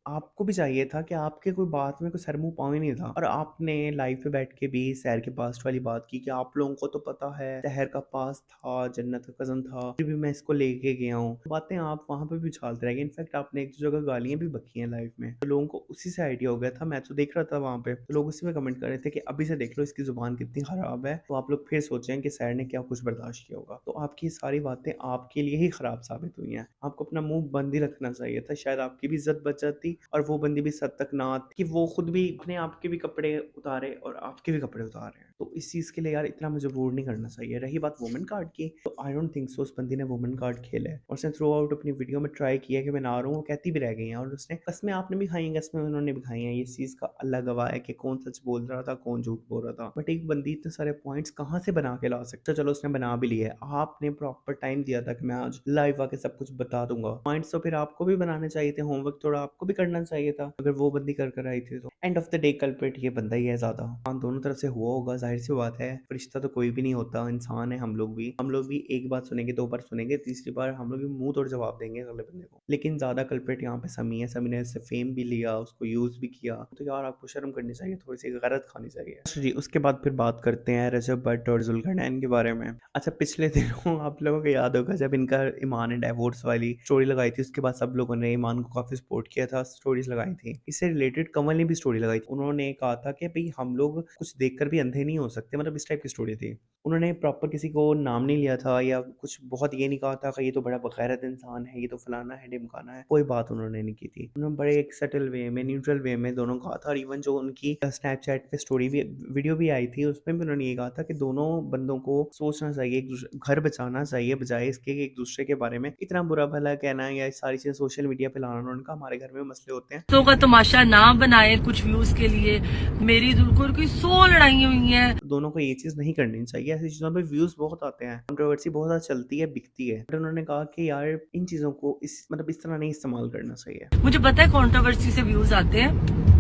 आपको भी चाहिए था कि आपके कोई बात में कोई सर मुंह पाँव ही नहीं था, और आपने लाइव पे बैठ के भी सहर के पास्ट वाली बात की कि आप लोगों को तो पता है सहर का पास था, जन्नत का कजन था, फिर भी मैं इसको लेके गया हूँ। बातें आप वहां पे भी उछालते रह गए। इनफैक्ट आपने एक दो जगह गालियां भी बकी हैं लाइव में, तो लोगों को उसी से आइडिया हो गया था। मैं तो देख रहा था वहां पे, तो लोग उसी में कमेंट कर रहे थे कि अभी से देख लो इसकी जुबान कितनी खराब है, तो आप लोग फिर सोचें कि सहर ने क्या कुछ बर्दाश्त किया होगा। तो आपकी सारी बातें आपके लिए ही खराब साबित हुई हैं। आपको अपना मुंह बंद ही रखना चाहिए था, शायद आपकी भी इज्जत बच जाती, और वो बंदी भी सद तक ना आती कि वो खुद भी अपने आपके भी कपड़े उतारे और आपके भी कपड़े उतारे। तो इस चीज़ के लिए यार इतना मजबूर नहीं करना चाहिए। रही बात वुमेन कार्ड की, तो आई डोंट थिंक सो उस बंदी ने वुमेन कार्ड खेला है, और उसने थ्रू आउट अपनी वीडियो में ट्राई किया कि मैं ना रहा हूँ, वो कहती भी रह गई है, और उसने कसमें आपने भी खाई हैं, कसमें उन्होंने भी खाई हैं, ये चीज़ का अल्लाह गवाह है कि कौन सच बोल रहा था, कौन झूठ बोल रहा था। बट एक बंदी इतने सारे पॉइंट्स कहाँ से बना के ला सकता? चलो उसने बना भी लिए, आपने प्रॉपर टाइम दिया था कि मैं आज लाइव आके सब कुछ बता दूंगा, पॉइंट्स तो फिर आपको भी बनाने चाहिए थे, होमवर्क थोड़ा आपको भी करना चाहिए था, अगर वो बंदी कर आई थी तो। End of the day culprit ये बंदा ही है ज्यादा। हाँ, दोनों तरफ से हुआ होगा, जाहिर सी बात है, रिश्ता तो कोई भी नहीं होता, इंसान है, हम लोग भी एक बात सुनेंगे, दो बार सुनेंगे, तीसरी बार हम लोग भी मुंह तोड़ जवाब देंगे अगले बंदे को। लेकिन ज्यादा कल्प्रिट यहाँ पे समी है, समी ने इससे फेम भी लिया, उसको यूज भी किया, तो यार आपको शर्म करनी चाहिए, थोड़ी सी गैरत खानी चाहिए। अच्छा जी, उसके बाद फिर बात करते हैं रजब भट्ट और जुल्करनैन के बारे में। अच्छा, पिछले दिनों आप लोगों को याद होगा जब इनका ईमान ने डाइवोर्स वाली स्टोरी लगाई थी, उसके बाद सब लोगों ने ईमान को काफी सपोर्ट किया था, स्टोरीज लगाई थी। इससे रिलेटेड कमल ने भी स्टोरी लगाई थी, उन्होंने कहा था कि भाई हम लोग कुछ देखकर भी अंधे नहीं हो सकते, मतलब इस टाइप की स्टोरी थी। उन्होंने प्रॉपर किसी को नाम नहीं लिया था, या कुछ बहुत ये नहीं कहा था कि ये तो बड़ा बगैरत इंसान है, ये तो फलाना है, ढिमकाना है, कोई बात उन्होंने नहीं की थी। उन्होंने बड़े एक सटल वे में, न्यूट्रल वे में दोनों कहा था। और इवन जो उनकी स्नैपचैट पे स्टोरी भी, वीडियो भी आई थी, उसमें भी उन्होंने ये कहा था कि दोनों बंदों को सोचना चाहिए, एक दूसरे घर बचाना चाहिए, बजाय इसके कि एक दूसरे के बारे में इतना बुरा भला कहना या इस सारी चीजें सोशल मीडिया पे लाना। उन्होंने कहा हमारे घर में मसले होते हैं, दोस्तों का तमाशा ना बनाए कुछ व्यूज के लिए। मेरी दुल्कुर की 100 लड़ाइयाँ हुई हैं। दोनों को ये चीज नहीं करनी चाहिए। ऐसी चीजों पे व्यूज बहुत आते हैं, कंट्रोवर्सी बहुत ज्यादा चलती है, बिकती है। बट उन्होंने कहा कि यार इन चीजों को इस तरह नहीं इस्तेमाल करना चाहिए। मुझे पता है कंट्रोवर्सी से व्यूज आते हैं,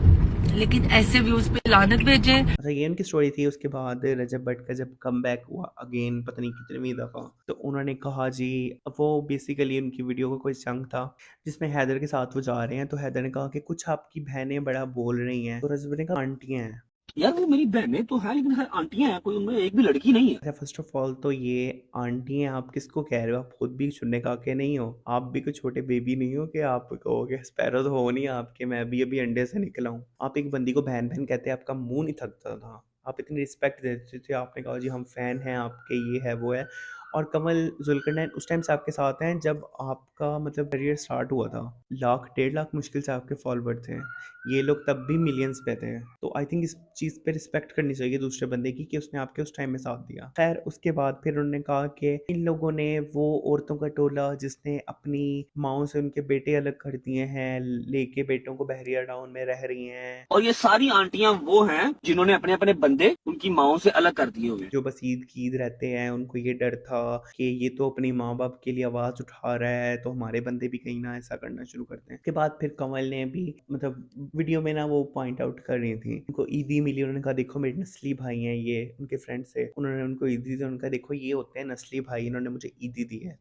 लेकिन ऐसे व्यूज पे लानत भेजें। अच्छा, ये उनकी स्टोरी थी। उसके बाद रजब भट्ट का जब कम बैक हुआ अगेन, पता नहीं कितनी दफा, तो उन्होंने कहा जी, अब वो बेसिकली उनकी वीडियो का कोई चंक था जिसमें हैदर के साथ वो जा रहे हैं, तो हैदर ने कहा कि कुछ आपकी बहनें बड़ा बोल रही हैं, तो रजब ने कहा आंटियां हैं। यार वो मेरी बहनें तो हैं, लेकिन हर आंटियां हैं, कोई उनमें एक भी लड़की नहीं है। अच्छा, फर्स्ट ऑफ ऑल तो ये आंटी हैं, आप किसको कह रहे हो? आप खुद भी चुनने का के नहीं हो, आप भी कोई छोटे बेबी नहीं हो कि आप कहोगे स्पैरो तो हो नहीं आपके, मैं भी अभी अंडे से निकला हूँ। आप एक बंदी को बहन बहन कहते, आपका मुंह नहीं थकता था, आप इतनी रिस्पेक्ट देते थे, आपने कहा जी हम फैन हैं आपके, ये है वो है। और कमल जुल्करनैन उस टाइम से आपके साथ हैं जब आपका मतलब करियर स्टार्ट हुआ था। लाख 1.5 लाख मुश्किल से आपके फॉलोवर थे। ये लोग तब भी मिलियंस पे थे। तो आई थिंक इस चीज़ पे रिस्पेक्ट करनी चाहिए दूसरे बंदे की कि उसने आपके उस टाइम में साथ दिया। खैर उसके बाद फिर उन्होंने कहा कि इन लोगों ने वो औरतों का टोला जिसने अपनी माओ से उनके बेटे अलग कर दिए हैं, लेके बेटों को बहरिया टाउन में रह रही हैं। और ये सारी आंटियां वो हैं जिन्होंने अपने अपने बंदे उनकी माओ से अलग कर दिए हुए हैं। जो बस ईद की ईद रहते हैं, उनको ये डर था कि ये तो अपनी माँ बाप के लिए आवाज़ उठा रहा है, तो हमारे बंदे भी कहीं ना ऐसा करना शुरू करते हैं। उसके बाद फिर कमल ने भी मतलब वीडियो में ना वो पॉइंट आउट कर रही थी, उनको ईदी मिली, उन्होंने कहा देखो मेरे नस्ली भाई हैं ये, उनके फ्रेंड से उन्होंने उनको ईदी दी, उनका देखो ये होते हैं नस्ली भाई, इन्होंने मुझे ईदी दी है।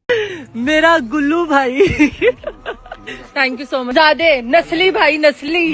मेरा गुल्लू भाई थैंक यू सो मच। ज्यादा नस्ली भाई, नस्ली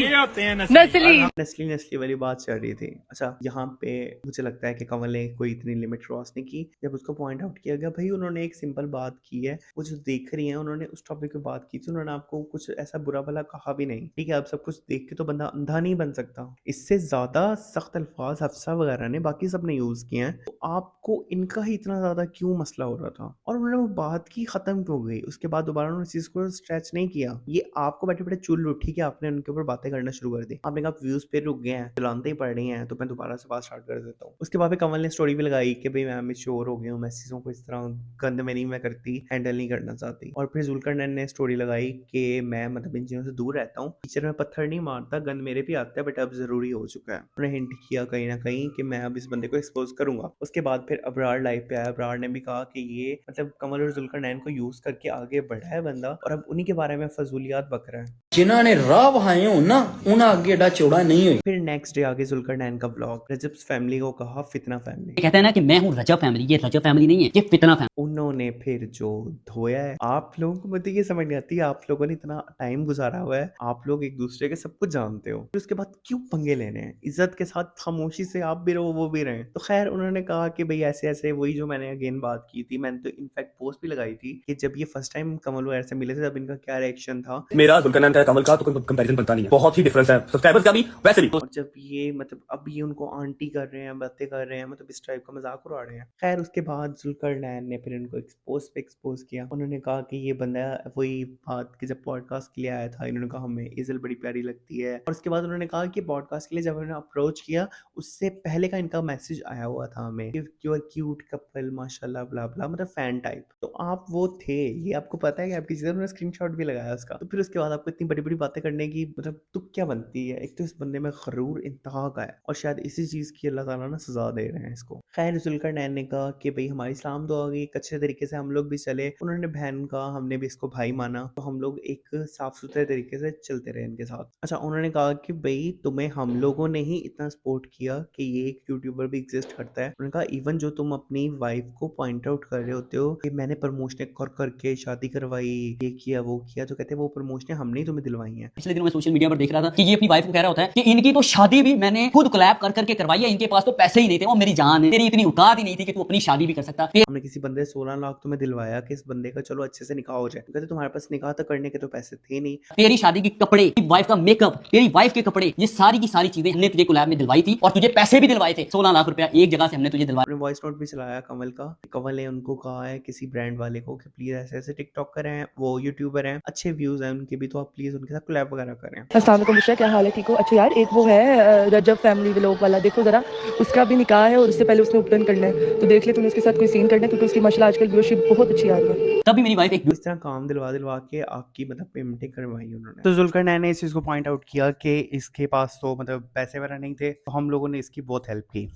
नस्ली नस्ली वाली बात चल रही थी। अच्छा यहाँ पे मुझे लगता है कि कमल ने कोई इतनी लिमिट क्रॉस नहीं की। जब उसको पॉइंट आउट किया गया भाई उन्होंने एक सिंपल बात की है, वो जो देख रही हैं उन्होंने उस टॉपिक पे बात की थी, उन्होंने आपको कुछ ऐसा बुरा भला कहा भी नहीं। ठीक है, आप सब कुछ देख के तो बंदा अंधा नहीं बन सकता। इससे ज्यादा सख्त अल्फाज हफ्सा वगैरह ने बाकी सब ने यूज किए हैं, तो आपको इनका ही इतना ज्यादा क्यों मसला हो रहा था? और उन्होंने वो बात की, खत्म क्यों हो गई? उसके बाद दोबारा उन्होंने इस चीज को स्ट्रेच नहीं किया। ये आपको बैठे बैठे चुल उठी कि आपने उनके ऊपर बातें करना शुरू कर दी। आपने कहा व्यूज पे रुक गए हैं, चलाते ही पड़ रही हैं, तो मैं दोबारा से बात स्टार्ट कर देता हूँ। उसके बाद फिर कमल ने स्टोरी भी लगाई कि भाई मैं मैच्योर हो गया हूँ, मैं चीज़ों को इस तरह गंद में नहीं मैं करती, हैंडल नहीं करना चाहती। और फिर जुल्करनैन ने स्टोरी लगाई कि मैं मतलब इन चीज़ों से दूर रहता हूँ, टीचर में पत्थर नहीं मारता, गंद मेरे भी आता है बट अब जरूरी हो चुका है। उन्होंने हिंट किया कहीं ना कहीं कि मैं अब इस बंदे को एक्सपोज करूंगा। उसके बाद फिर अबरार लाइव पे आया, अबरार ने भी कहा कि ये मतलब कमल और जुल्करनैन को यूज करके आगे बढ़ा है बंदा, और अब उन्हीं के बारे में फजूलियात बक रहा है। जिन्होंने राह वहाए हो ना उन्हें आगे एडा चौड़ा नहीं हुई। फिर नेक्स्ट डे आगे जुल्करनैन का व्लॉग, रजब फैमिली को कहा फितना फैमिली। कहता है ना कि मैं हूँ रजब फैमिली, ये रजब फैमिली नहीं है, ये फितना फैमिली। उन्होंने फिर जो धोया है, आप लोगों को मतलब ये समझ नहीं आती, आप लोगों ने इतना टाइम गुजारा हुआ है, आप लोग एक दूसरे के सब कुछ जानते हो, फिर उसके बाद क्यों पंगे लेने हैं? इज्जत के साथ खामोशी से आप भी रहो वो भी रहे। तो खैर उन्होंने कहा कि भाई ऐसे ऐसे, वही जो मैंने अगेन बात की थी, मैंने तो इनफैक्ट पोस्ट भी लगाई थी कि जब ये फर्स्ट टाइम कमल वगैरह से मिले थे तब इनका क्या रिएक्शन था। मेरा जुल्करनैन का कमल का तो कोई कंपैरिजन बनता नहीं है, बहुत ही डिफरेंस है सब्सक्राइबर्स का भी वैसे भी। और जब ये मतलब अब ये उनको आंटी कर रहे हैं, बातें कर रहे हैं, मतलब इस टाइप का मजाक उड़ा रहे हैं। खैर उसके बाद जुल्करनैन ने फिर इनको एक्सपोज किया। उन्होंने कहा कि ये बंदा वही बात कि जब पॉडकास्ट के लिए आया था, इन्होंने कहा हमें इज़ल बड़ी प्यारी लगती है, और उसके बाद उन्होंने कहा कि पॉडकास्ट के लिए जब उन्होंने अप्रोच किया उससे पहले का इनका मैसेज आया हुआ था हमें, यू आर क्यूट कपल माशाल्लाह ब्ला ब्ला, मतलब फैन टाइप। तो आप वो थे, ये आपको पता है कि आपकी चीज़ें, उन्होंने स्क्रीनशॉट भी लगाया उसका। तो फिर उसके बाद आपको इतनी बड़ी बड़ी बातें करने की मतलब तुक क्या बनती है? एक तो इस बंदे में गरूर इंतहा का है, और शायद इसी चीज़ की अल्लाह ताला ना सजा दे रहे हैं इसको। खैर जुल्करनैन ने कहा कि भाई हमारी इस्लाम दुआ गई, एक अच्छे तरीके से हम लोग भी चले। उन्होंने बहन कहा, हमने भी इसको भाई माना, तो हम लोग एक साफ सुथरे तरीके से चलते रहे इनके साथ। अच्छा उन्होंने कहा कि भाई तुम्हें हम लोगों ने ही इतना सपोर्ट किया कि ये एक यूट्यूबर भी एग्जिस्ट करता है। उन्होंने कहा इवन जो तुम अपनी वाइफ को पॉइंट आउट कर रहे होते हो कि मैंने प्रमोशनें कर करके शादी करवाई, ये किया वो किया, तो कहते हैं वो प्रमोशनें हमने ही तुम्हें दिलवाई हैं। पिछले दिनों मैं सोशल मीडिया पर देख रहा था कि ये अपनी वाइफ को कह रहा होता है कि इनकी तो शादी भी मैंने खुद कोलैब कर करके करवाई है, इनके पास तो पैसे ही नहीं थे, वो मेरी जान है, तेरी इतनी औकात ही नहीं थी कि तू अपनी शादी भी कर सकता। हमने किसी बंदे 16 लाख तुम्हें दिलवाया कि इस बंदे का चलो अच्छे से निकाह हो जाए, कहते तुम्हारे पास निकाह तो करने के तो पैसे थे नहीं। तेरी शादी के कपड़े, तेरी वाइफ का मेकअप, तेरी वाइफ के कपड़े, ये सारी की सारी चीजें हमने तुझे कोलैब में दिलवाई थी, और तुझे पैसे भी दिलवाए थे। 16 लाख रुपया एक जगह से हमने तुझे दिलवाया। आपने वॉइस नोट भी चलाया कमल का, कमल ने उनको कहा है किसी ब्रांड वाले को कि प्लीज ऐसे ऐसे टिकटॉकर हैं, वो यूट्यूबर हैं, अच्छे व्यूज हैं उनके भी, तो आप प्लीज उनके साथ कोलैब वगैरह करें। अस्सलाम वालेकुम बुशरा, क्या हाल है? ठीक हो? अच्छा यार एक वो है रजब फैमिली व्लॉग वाला, देखो जरा, उसका भी निकाह है और उससे पहले उसने उपटन करना है, तो देख ले तूने उसके साथ कोई सीन करना है, क्योंकि उसकी माशाल्लाह आजकल व्यूअरशिप बहुत अच्छी आ रही है। तभी मेरी वाइफ एक इस तरह काम दिलवा के आपकी मतलब पेमेंटें करवाई उन्होंने। तो जुल्करनैन ने इस चीज़ को पॉइंट आउट किया कि इसके पास तो मतलब पैसे वगैरह नहीं थे, तो हम लोगों ने इसकी बहुत हेल्प की।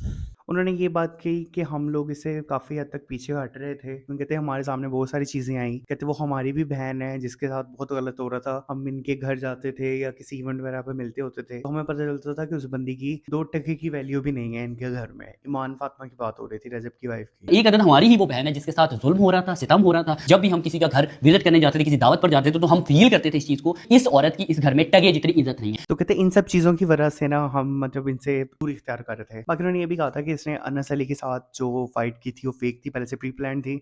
उन्होंने ये बात कही कि हम लोग इसे काफ़ी हद तक पीछे हट रहे थे। उन्होंने कहते हमारे सामने बहुत सारी चीज़ें आई, कहते वो हमारी भी बहन है जिसके साथ बहुत गलत हो रहा था। हम इनके घर जाते थे या किसी इवेंट वगैरह पे मिलते होते थे, तो हमें पता चलता था कि उस बंदी की 2 टके की वैल्यू भी नहीं है इनके घर में। ईमान फातिमा की बात हो रही थी, रजब की वाइफ की। एक अदद हमारी ही वो बहन है जिसके साथ जुल्म हो रहा था, सितम हो रहा था। जब भी हम किसी का घर विजिट करने जाते थे, किसी दावत पर जाते थे, तो हम फील करते थे इस चीज को, इस औरत की इस घर में टगे जितनी इज्जत नहीं है। तो कहते इन सब चीज़ों की वजह से ना हम मतलब इनसे दूरी इख्तियार कर रहे थे। बाकी उन्होंने ये भी कहा था कि इसने अनस अली के साथ जो फाइट की थी वो फेक थी, पहले से प्री प्लान थी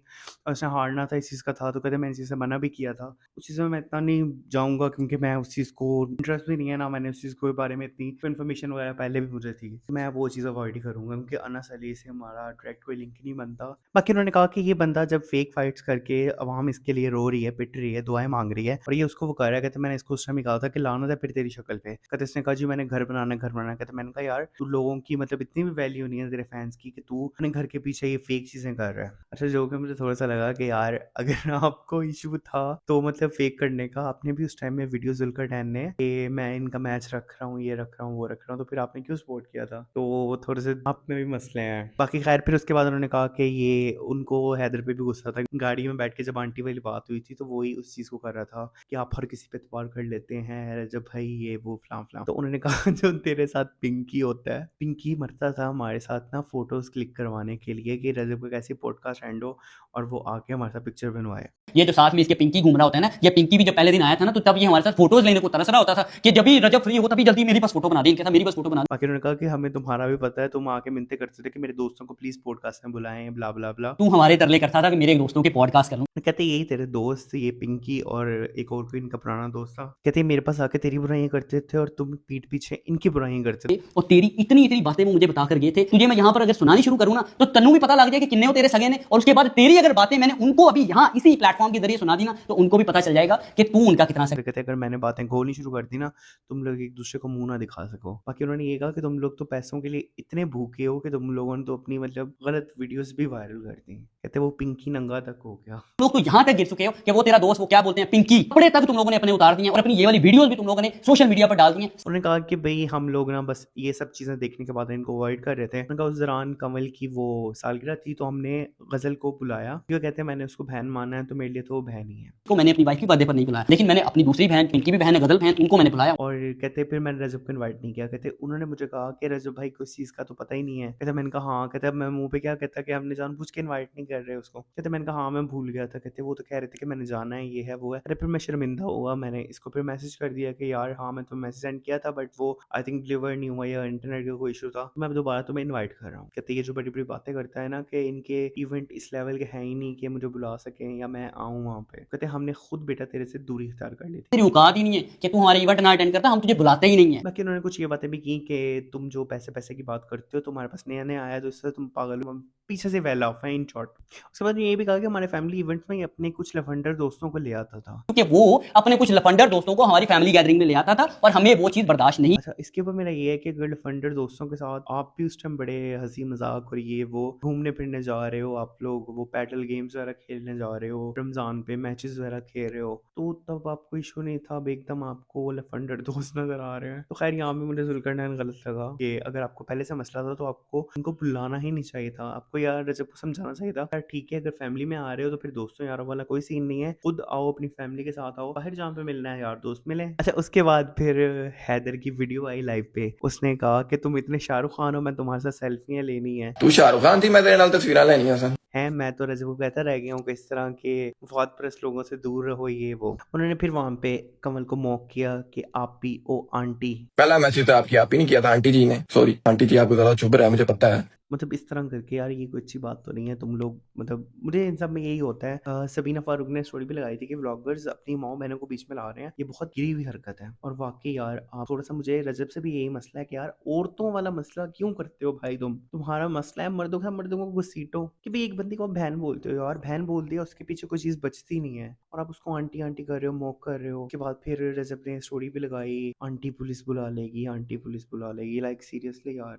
और उसने हारना था इस चीज़ का था। तो कहते मैंने इस चीज़ से मना भी किया था। उस चीज़ में मैं इतना नहीं जाऊँगा क्योंकि मैं उस चीज़ को इंटरेस्ट भी नहीं है, ना मैंने उस चीज़ के बारे में इतनी इन्फॉर्मेशन वगैरह पहले भी मुझे थी। मैं वो चीज़ अवॉइड ही करूँगा क्योंकि अनस अली से हमारा डायरेक्ट कोई लिंक ही नहीं बनता। बाकी उन्होंने कहा कि ये बंदा जब फेक फाइट्स करके अवाम इसके लिए रो रही है, पिट रही है, दुआएँ माँग रही है और ये उसको वो कर रहा है। कहते मैंने इसको उस टाइम ही कहा था कि लानत है फिर तेरी शक्ल पे। कहते इसने कहा जी मैंने घर बनाना है, घर बनाना है। कहते मैंने कहा यार तू लोगों की मतलब इतनी भी वैल्यू नहीं है तेरे फैंस की कि तू अपने घर के पीछे ये फेक चीज़ें कर रहा है। अच्छा जो कि मुझे थोड़ा-सा लगा कि यार अगर आपको इश्यू था तो मतलब फेक करने का, आपने भी उस टाइम में वीडियो ज़ुल्करनैन ने कि मैं इनका मैच रख रहा हूँ, ये रख रहा हूँ, वो रख रहा हूँ, तो फिर आपने क्यों सपोर्ट किया था? तो वो थोड़े से आप में भी मसले हैं। बाकी खैर फिर उसके बाद उन्होंने कहा कि ये उनको हैदर पे भी गुस्सा था। गाड़ी में बैठ के जब आंटी वाली बात हुई थी तो वही उस चीज़ को कर रहा था कि आप हर किसी पे एतबार कर लेते हैं, रजब भाई ये वो फलां-फलां। तो उन्होंने कहा जो तेरे साथ पिंकी होता है, पिंकी मरता था हमारे साथ ना फ़ोटोज़ क्लिक करवाने के लिए कि रजब का कैसे पॉडकास्ट एंड हो और वो आके हमारे साथ पिक्चर बनवाए। ये जो साथ में इसके पिंकी घूम रहा होता है ना, ये पिंकी भी जब पहले दिन आया था ना, तो तब ये हमारे साथ फोटोज लेने को तरस रहा होता था कि जब भी रजब फ्री हो तभी जल्दी मेरी पास फोटो बना दे, इनके साथ मेरी पास फोटो बना दे। बाकी उन्होंने कहा कि हमें तुम्हारा भी पता है, तुम आके मिन्नतें करते थे कि मेरे दोस्तों को प्लीज़ पॉडकास्ट में बुलाएँ, ब्ला, ब्ला, ब्ला। तू हमारे तरले करता था कि मेरे दोस्तों के पॉडकास्ट कर लूं। कहते यही तेरे दोस्त ये पिंकी और एक और कोई इनका पुराना दोस्त था। कहते मेरे पास आके तेरी बुराइयां करते थे और तुम पीठ पीछे इनकी बुराइयां करते थे। और तेरी इतनी इतनी बातें वो मुझे बता कर गए थे, तुझे मैं यहाँ पर अगर सुनानी शुरू करूँ ना तो तन्नू भी पता लग जाए कि किन्ने हो तेरे सगे ने, और उसके बाद तेरी अगर बातें मैंने उनको अभी यहाँ इसी प्लेटफॉर्म के जरिए सुना दी ना तो उनको भी पता चल जाएगा कि तू उनका कितना सगा। कहते अगर मैंने बातें खोलनी शुरू कर दी ना तुम लोग एक दूसरे को मुंह ना दिखा सको। बाकी उन्होंने ये कहा कि तुम लोग तो पैसों के लिए इतने भूखे हो कि तुम लोगों ने तो अपनी मतलब गलत वीडियोस भी वायरल कर दी। कहते वो पिंकी नंगा तक हो गया। लोग तो यहाँ तक गिर चुके हो कि वो तेरा दोस्त वो क्या बोलते हैं पिंकी, कपड़े तक तुम लोगों ने अपने उतार दिए और अपनी ये वाली वीडियोस भी तुम लोगों ने सोशल मीडिया पर डाल दी हैं। उन्होंने कहा कि भाई हम लोग ना बस ये सब चीज़ें देखने के बाद इनको अवॉइड कर रहे थे। उन्होंने कहा उस दौरान कमल की वो सालगिरह थी तो हमने गज़ल को बुलाया क्योंकि कहते हैं मैंने उसको बहन माना है तो मेरे लिए तो वो बहन ही है। तो मैंने अपनी वाइफ की बर्थडे पर नहीं बुलाया, लेकिन मैंने अपनी दूसरी बहन पिंकी भी बहन है, गजल बहन, उनको मैंने बुलाया। और कहते फिर मैंने रजब को इनवाइट नहीं किया। कहते उन्होंने मुझे कहा कि रजब भाई को इस चीज़ का तो पता ही नहीं है। कहते मैंने कहा हाँ। कहते मैं मुँह पे क्या कहता कि हमने जानबूझ के इनवाइट नहीं कर रहे उसको। कहते मैंने कहा हाँ मैं भूल गया था। कहते वो तो कह रहे थे कि मैंने जाना है, ये है वो है। अरे फिर मैं शर्मिंदा हुआ, मैंने इसको फिर मैसेज कर दिया कि यार हाँ मैं तुम्हें मैसेज सेंड किया था बट वो आई थिंक डिलीवर नहीं हुआ या इंटरनेट का कोई इशू था, मैं दोबारा तुम्हें इन्वाइट कर रहा हूँ। कहते ये जो बड़ी बड़ी बातें करता है ना कि इनके इवेंट इस लेवल के हैं ही नहीं कि मुझे बुला सकें या मैं आऊँ वहाँ पे। कहते हमने खुद बेटा तेरे से दूरी इख्तियार कर ली थी। तेरी औकात ही नहीं है कि तू हमारे इवेंट ना अटेंड करता, हम तुझे बुलाते ही नहीं है। बाकी उन्होंने कुछ ये बातें भी की कि तुम जो पैसे पैसे की बात करते हो तुम्हारे पास नया नया आया तो इससे तुम पागल हो, हम पीछे से वेल ऑफ है इन शॉर्ट। उसके बाद ये भी कहा कि हमारे फैमिली इवेंट में अपने कुछ लफंडर दोस्तों को ले आता था क्योंकि वो अपने कुछ लफंडर दोस्तों को हमारी फैमिली गैदरिंग में ले आता था और हमें वो चीज बर्दाश्त नहीं। अच्छा इसके ऊपर मेरा ये है कि अगर लफंडर दोस्तों के साथ आप भी उस टाइम बड़े हंसी मजाक और ये वो घूमने फिरने जा रहे हो, आप लोग वो पैडल गेम्स वगैरह खेलने जा रहे हो, रमजान पे मैचेस वगैरह खेल रहे हो, तो तब आपको इशू नहीं था। अब एकदम आपको लफंडर दोस्त नजर आ रहे हैं। तो खैर यहाँ पे मुझे जुल्करनैन गलत लगा कि अगर आपको पहले से मसला था तो आपको उनको बुलाना ही नहीं चाहिए था। आपको यार रजब को समझाना चाहिए था यार ठीक है अगर फैमिली में आ रहे हो तो फिर दोस्तों यारों वाला कोई सीन नहीं है, खुद आओ अपनी फैमिली के साथ आओ, बाहर जहाँ पे मिलना है यार दोस्त मिले। अच्छा उसके बाद फिर हैदर की वीडियो आई लाइव पे, उसने कहा कि तुम इतने शाहरुख खान हो, मैं तुम्हारे साथ सेल्फियां लेनी है। तू शाहरुख खान थी, मैं तेरे नाल तस्वीरां लेनियां सन। है मैं तो रजब को कहता रह गया हूँ कि इस तरह के वफाद परस्त लोगों से दूर रहो ये वो। उन्होंने फिर वहां पे कमल को मॉक किया कि आप भी ओ आंटी। पहला मैसेज तो आपकी आप ही नहीं किया था, आंटी जी ने। सॉरी आंटी जी, आपको ज्यादा चुभ रहा है, मुझे पता है। मतलब इस तरह करके यार ये कोई अच्छी बात तो नहीं है। तुम लोग मतलब मुझे इन सब में यही होता है। सबीना फारूक ने स्टोरी भी लगाई थी कि व्लॉगर्स अपनी माँ बहनों को बीच में ला रहे हैं, ये बहुत गिरी हुई हरकत है। और वाकई यार आप थोड़ा सा, मुझे रजब से भी यही मसला है कि यार औरतों वाला मसला क्यों करते हो भाई तुम्हारा मसला है मर्दों का, मर्दों को घसीटो कि भाई एक बंदी को बहन बोलते हो यार, बहन बोल दिया उसके पीछे कोई चीज बचती नहीं है और आप उसको आंटी आंटी कर रहे हो, मॉक कर रहे हो। उसके बाद फिर रजब ने स्टोरी भी लगाई आंटी पुलिस बुला लेगी, आंटी पुलिस बुला लेगी। लाइक सीरियसली यार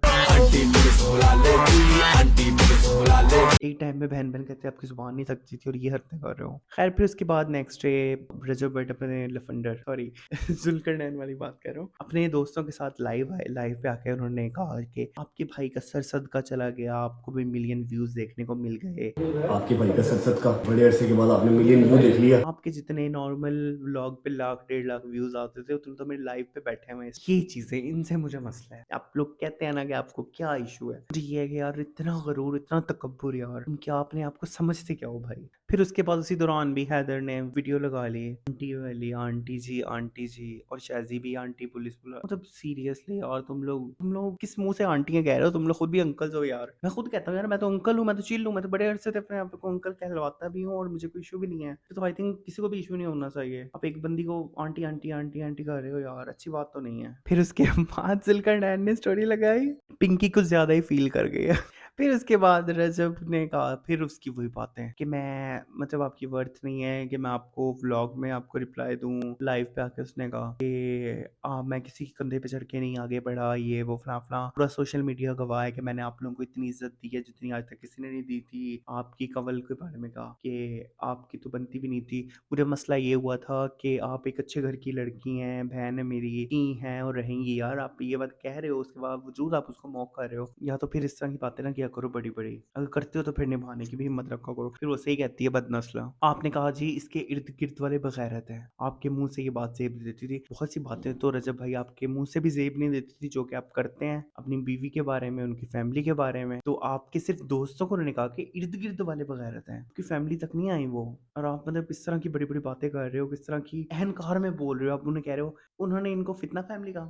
एक टाइम में बहन बहन कहते आपकी जुबान नहीं थकती थी और ये हरकतें कर रहे हो। खैर फिर उसके बाद नेक्स्ट डे रजब बट अपने लफंडर सॉरी जुल्करनैन वाली बात कर रहा हूँ, अपने दोस्तों के साथ लाइव आए। लाइव पे आके उन्होंने कहा कि आपके भाई का सर सदका चला गया, आपको भी मिलियन व्यूज देखने को मिल गए। आपके भाई का सरसद का बड़े अरसे के बाद आपने मिलियन व्यू देख लिया। आपके जितने नॉर्मल व्लॉग पे 1,00,000 व्यूज आते थे उतने तो मेरे लाइव पे बैठे हुए हैं। ये चीजें, इनसे मुझे मसला है। आप लोग कहते हैं ना कि आपको क्या इशू है, मुझे ये है कि यार इतना गरूर, इतना तकब्बुर यार यार, तुम क्या अपने आप को समझते क्या हो भाई? फिर उसके बाद उसी दौरान भी हैदर ने वीडियो लगा ली आंटी वाली, आंटी जी और शाजी भी आंटी पुलिस बुला, मतलब सीरियसली यार तुम लोग किस मुंह से आंटियां कह रहे हो? तुम लोग खुद भी अंकल्स हो यार। मैं खुद कहता हूँ यार मैं तो अंकल हूँ, मैं तो चिल हूँ, मैं तो बड़े अरसे से अपने आप को अंकल कहलवाता भी हूँ और मुझे कोई इशू भी नहीं है। तो आई थिंक किसी को भी इशू नहीं होना चाहिए। आप एक बंदी को आंटी आंटी आंटी आंटी कर रहे हो यार, अच्छी बात तो नहीं है। फिर उसके बाद जुल्करनैन ने स्टोरी लगाई, पिंकी कुछ ज्यादा ही फील कर गई है। फिर उसके बाद रजब ने कहा, फिर उसकी वही बातें कि मैं मतलब आपकी वर्थ नहीं है कि मैं आपको व्लॉग में आपको रिप्लाई दूं। लाइव पे आके उसने कहा कि मैं किसी के कंधे पे चढ़ के नहीं आगे बढ़ा, ये वो फला फला। पूरा सोशल मीडिया गवाह है कि मैंने आप लोगों को इतनी इज्जत दी है जितनी आज तक किसी ने नहीं दी थी। आपकी कवल के बारे में कहा कि आपकी तो बनती भी नहीं थी। पूरा मसला ये हुआ था कि आप एक अच्छे घर की लड़की हैं, बहन है मेरी, की हैं और रहेंगी। यार आप ये बात कह रहे हो, उसके बावजूद आप उसको मौका कर रहे हो। या तो फिर इस तरह की बातें ना किया करो बड़ी बड़ी, अगर करते हो तो फिर निभाने की भी हिम्मत रखा करो। फिर वो सही कहती है बदनस्ला। आपने कहा जी इसके इर्द गिर्द वाले बगैरत है, आपके मुंह से ये बात जेब नहीं देती थी। बहुत सी बातें तो रजब भाई आपके मुंह से भी जेब नहीं देती थी जो कि आप करते हैं अपनी बीवी के बारे में, उनकी फैमिली के बारे में। तो आपके सिर्फ दोस्तों को उन्होंने कहा कि इर्द गिर्द वाले बगैरत हैं, आपकी फैमिली तक नहीं आई वो। और आप मतलब इस तरह की बड़ी बड़ी बातें कर रहे हो, किस तरह की अहंकार में बोल रहे हो। आप उन्हें कह रहे हो उन्होंने इनको फितना फैमिली का,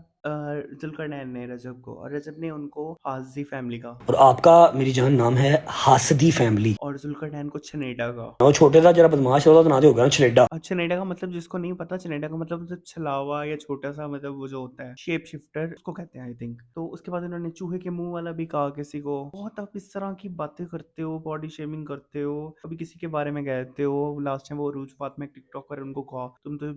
जुल्करनैन ने रजब को, और रजब ने उनको हाजी फैमिली का, और आपका मेरी जान नाम है हासदी फैमिली। और जुल्करनैन को छनेडा का। वो छोटे था जरा बदमाश होता तो ना हो गया छलेडा। छनेडा का मतलब जिसको नहीं पता, छनेडा का मतलब जो छलावा या छोटा सा मतलब वो जो होता है शेप शिफ्टर उसको कहते हैं आई थिंक। तो उसके बाद उन्होंने चूहे के मुंह वाला भी कहा किसी को। बहुत आप इस तरह की बातें करते हो, बॉडी शेमिंग करते हो, कभी किसी के बारे में कहते हो। लास्ट टाइम वो अरूज फातिमा टिकटॉकर, उनको कहा तुम तो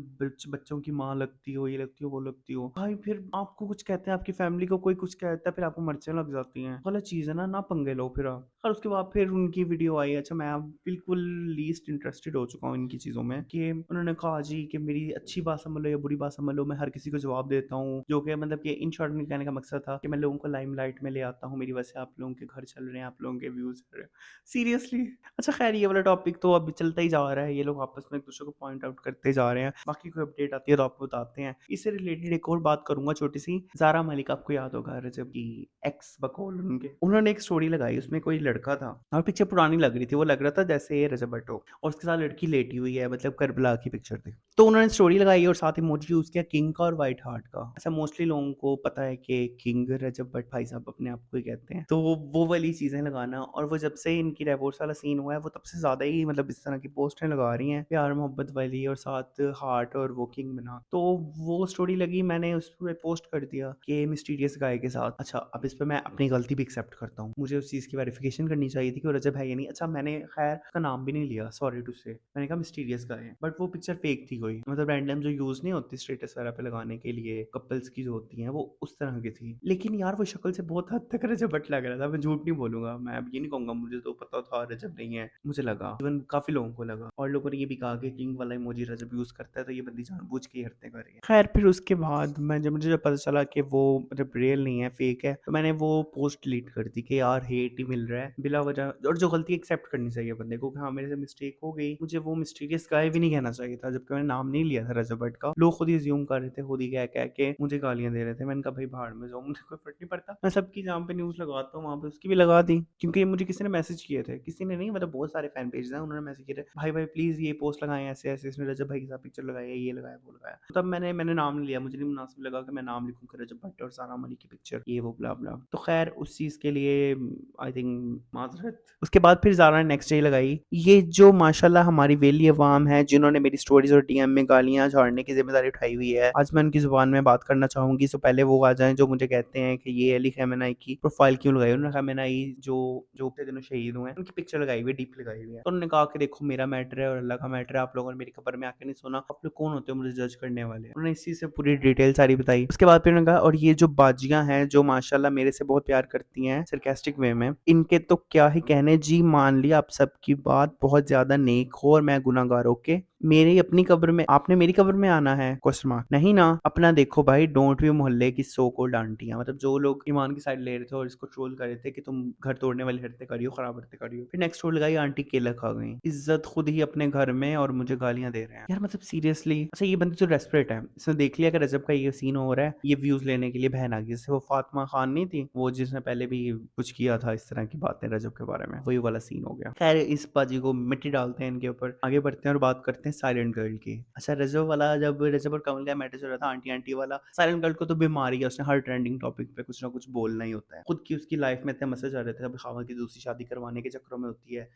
बच्चों की माँ लगती हो, ये लगती हो, वो लगती हो। भाई फिर आपको कुछ कहते हैं, आपकी फैमिली को कोई कुछ कहता है, फिर आपको मर्चें लग जाती हैं। गलत चीज है ना पंगे लो फिर आप। और उसके बाद फिर उनकी वीडियो आई। अच्छा मैं अब बिल्कुल लीस्ट इंटरेस्टेड हो चुका हूँ इनकी चीजों में कि उन्होंने कहा जी कि मेरी अच्छी बात समझ लो या बुरी बात समझ लो, मैं हर किसी को जवाब देता हूँ। जो कि मतलब कि इन शॉर्ट में कहने का मकसद था कि मैं लोगों को लाइमलाइट में ले आता हूँ, मेरी वजह से आप लोगों के घर चल रहे हैं, आप लोगों के व्यूज चल रहे हैं। सीरियसली। अच्छा खैर ये वाला टॉपिक तो अभी चलता ही जा रहा है, ये लोग आपस में एक दूसरे को पॉइंट आउट करते जा रहे हैं। बाकी कोई अपडेट आती है तो आपको बताते हैं। इससे रिलेटेड एक और बात करूंगा छोटी सी। ज़ारा मलिक आपको याद होगा, रजब की एक्स बकौल उनके, उन्होंने एक स्टोरी लगाई, उसमें कोई लड़का था और पिक्चर पुरानी लग रही थी, वो लग रहा था जैसे रजब भट्ट हो और उसके साथ लड़की लेटी हुई है, मतलब करबला की पिक्चर थी। तो उन्होंने स्टोरी लगाई और साथ इमोजी यूज किया किंग का और व्हाइट हार्ट का। ऐसा मोस्टली लोगों को पता है कि किंग रजब भट्ट भाई साहब अपने आप को ही कहते हैं। तो वो वाली चीजें लगाना, और वो जब से इनकी डाइवोर्स वाला सीन हुआ है वो तब से ज्यादा ही मतलब इस तरह की पोस्टें लगा रही हैं, प्यार मोहब्बत वाली और साथ हार्ट और वो किंग बना। तो वो स्टोरी लगी, मैंने उस पर पोस्ट कर दिया कि मिस्टीरियस गाय के साथ। अच्छा अब इस पर मैं अपनी गलती भी एक्सेप्ट करता हूँ, मुझे उस चीज की वेरिफिकेशन करनी चाहिए थी कि वो रजब है या नहीं। अच्छा मैंने खैर उसका नाम भी नहीं लिया, सॉरी टू से, मैंने कहा मिस्टीरियस गाय है, बट वो पिक्चर फेक थी कोई, मतलब रैंडम जो यूज नहीं होती स्टेटस वगैरह पे लगाने के लिए कपल्स की जो होती हैं, वो उस तरह की थी। लेकिन यार वो शक्ल से बहुत हद तक रजब भट्ट लग रहा था, मैं झूठ नहीं बोलूंगा, मैं अब ये नहीं कहूंगा मुझे तो पता था रजब नहीं है, मुझे लगा, इवन काफी लोगों को लगा, और लोगों ने ये भी कहा कि किंग वाला इमोजी रजब यूज करता है तो ये बंदी जानबूझ के हरकतें कर रही है। खैर फिर उसके बाद मुझे जब पता चला कि वो मतलब रियल नहीं है, फेक है, तो मैंने वो पोस्ट डिलीट कर दी कि यार हेट ही मिल रहा है बिला वजह, और जो गलती एक्सेप्ट करनी चाहिए बंदे को कि हाँ मेरे से मिस्टेक हो गई, मुझे वो मिस्टीरियस गाय भी नहीं कहना चाहिए था जबकि मैंने नाम नहीं लिया था रजब भट्ट का। लोग खुद ही ज्यूम कर रहे थे, खुद ही कह कह के मुझे गालियां दे रहे थे। मैंने कहा भाई भाड़ में जाओ, मुझे कोई फर्क नहीं पड़ता, मैं सबकी जहाँ पे न्यूज लगाता हूँ वहाँ पे उसकी भी लगा दी, क्योंकि मुझे किसी ने मैसेज किए थे, किसी ने नहीं मतलब बहुत सारे फैन पेज हैं, उन्होंने मैसेज किए थे भाई भाई प्लीज ये पोस्ट लगाएं ऐसे ऐसे, इसने रजब भाई के साथ पिक्चर लगाया, ये लगाया वो लगाया। तब मैंने नाम नहीं लिया, मुझे नहीं मुनासिब लगा कि मैं नाम लिखूं कि रजब भट्ट और ज़ारा मलिक की पिक्चर ये वो ब्ला ब्ला। तो खैर उस चीज के लिए आई थिंक माजरत। उसके बाद फिर ज़ारा ने नेक्स्ट डे लगाई, ये जो माशाल्लाह हमारी वेली अवाम है जिन्होंने मेरी स्टोरीज और डीएम में गालियां झाड़ने की जिम्मेदारी उठाई हुई है, आज मैं उनकी जुबान में बात करना चाहूंगी। सो पहले वो आ जाएं जो मुझे कहते हैं कि ये अली खamenei की प्रोफाइल क्यों लगाई। उन्होंने खamenei जो पिछले दिनों शहीद हुए हैं उनकी पिक्चर लगाई हुई है, डीप लगाई हुई है। तो उन्होंने कहा कि देखो मेरा मैटर है और अल्लाह का मैटर है, आप लोगों ने मेरी खबर में आके नहीं सुना, आप लोग कौन होते हो मुझे जज करने वाले। उन्होंने इसी से पूरी डिटेल सारी बताई। उसके बाद फिर उन्होंने कहा और ये जो बाजियां हैं जो माशाल्लाह मेरे से बहुत प्यार करती हैं सरकास्टिक वे में, इनके तो क्या ही कहने जी, मान लिया आप सबकी बात, बहुत ज्यादा नेक हो और मैं गुनाहगार। ओके मेरी अपनी कब्र में आपने मेरी कब्र में आना है? Question mark. नहीं ना। अपना देखो भाई, डोंट बी मोहल्ले की सो कॉल्ड आंटियां, मतलब जो लोग ईमान की साइड ले रहे थे और इसको ट्रोल कर रहे थे कि तुम घर तोड़ने वाली हरकतें करियो, खराब हरकतें करियो, फिर नेक्स्ट ट्रोल लगाई आंटी केला खा गई। इज्जत खुद ही अपने घर में और मुझे गालियां दे रहे हैं यार, मतलब सीरियसली। अच्छा ये बंदी तो डेस्परेट है, इसने देख लिया कि रजब का ये सीन हो रहा है, ये व्यूज लेने के लिए बहन आ गई। जैसे वो फातिमा खान नहीं थी वो, जिसने पहले भी कुछ किया था इस तरह की बातें रजब के बारे में, वही वाला सीन हो गया। खैर इस बाजी को मिट्टी डालते हैं इनके ऊपर, आगे बढ़ते हैं और बात करते हैं साइलेंट गर्ल की। अच्छा रजब वाला, जब रजब और कमल का मैटर चल रहा था आंटी आंटी वाला, साइलेंट गर्ल को तो बीमारी है, उसने हर ट्रेंडिंग टॉपिक पे कुछ ना कुछ बोलना ही होता है। खुद की उसकी लाइफ में इतने मसले चल रहे थे, अभी खावा की दूसरी शादी करवाने के चक्करों में होती है,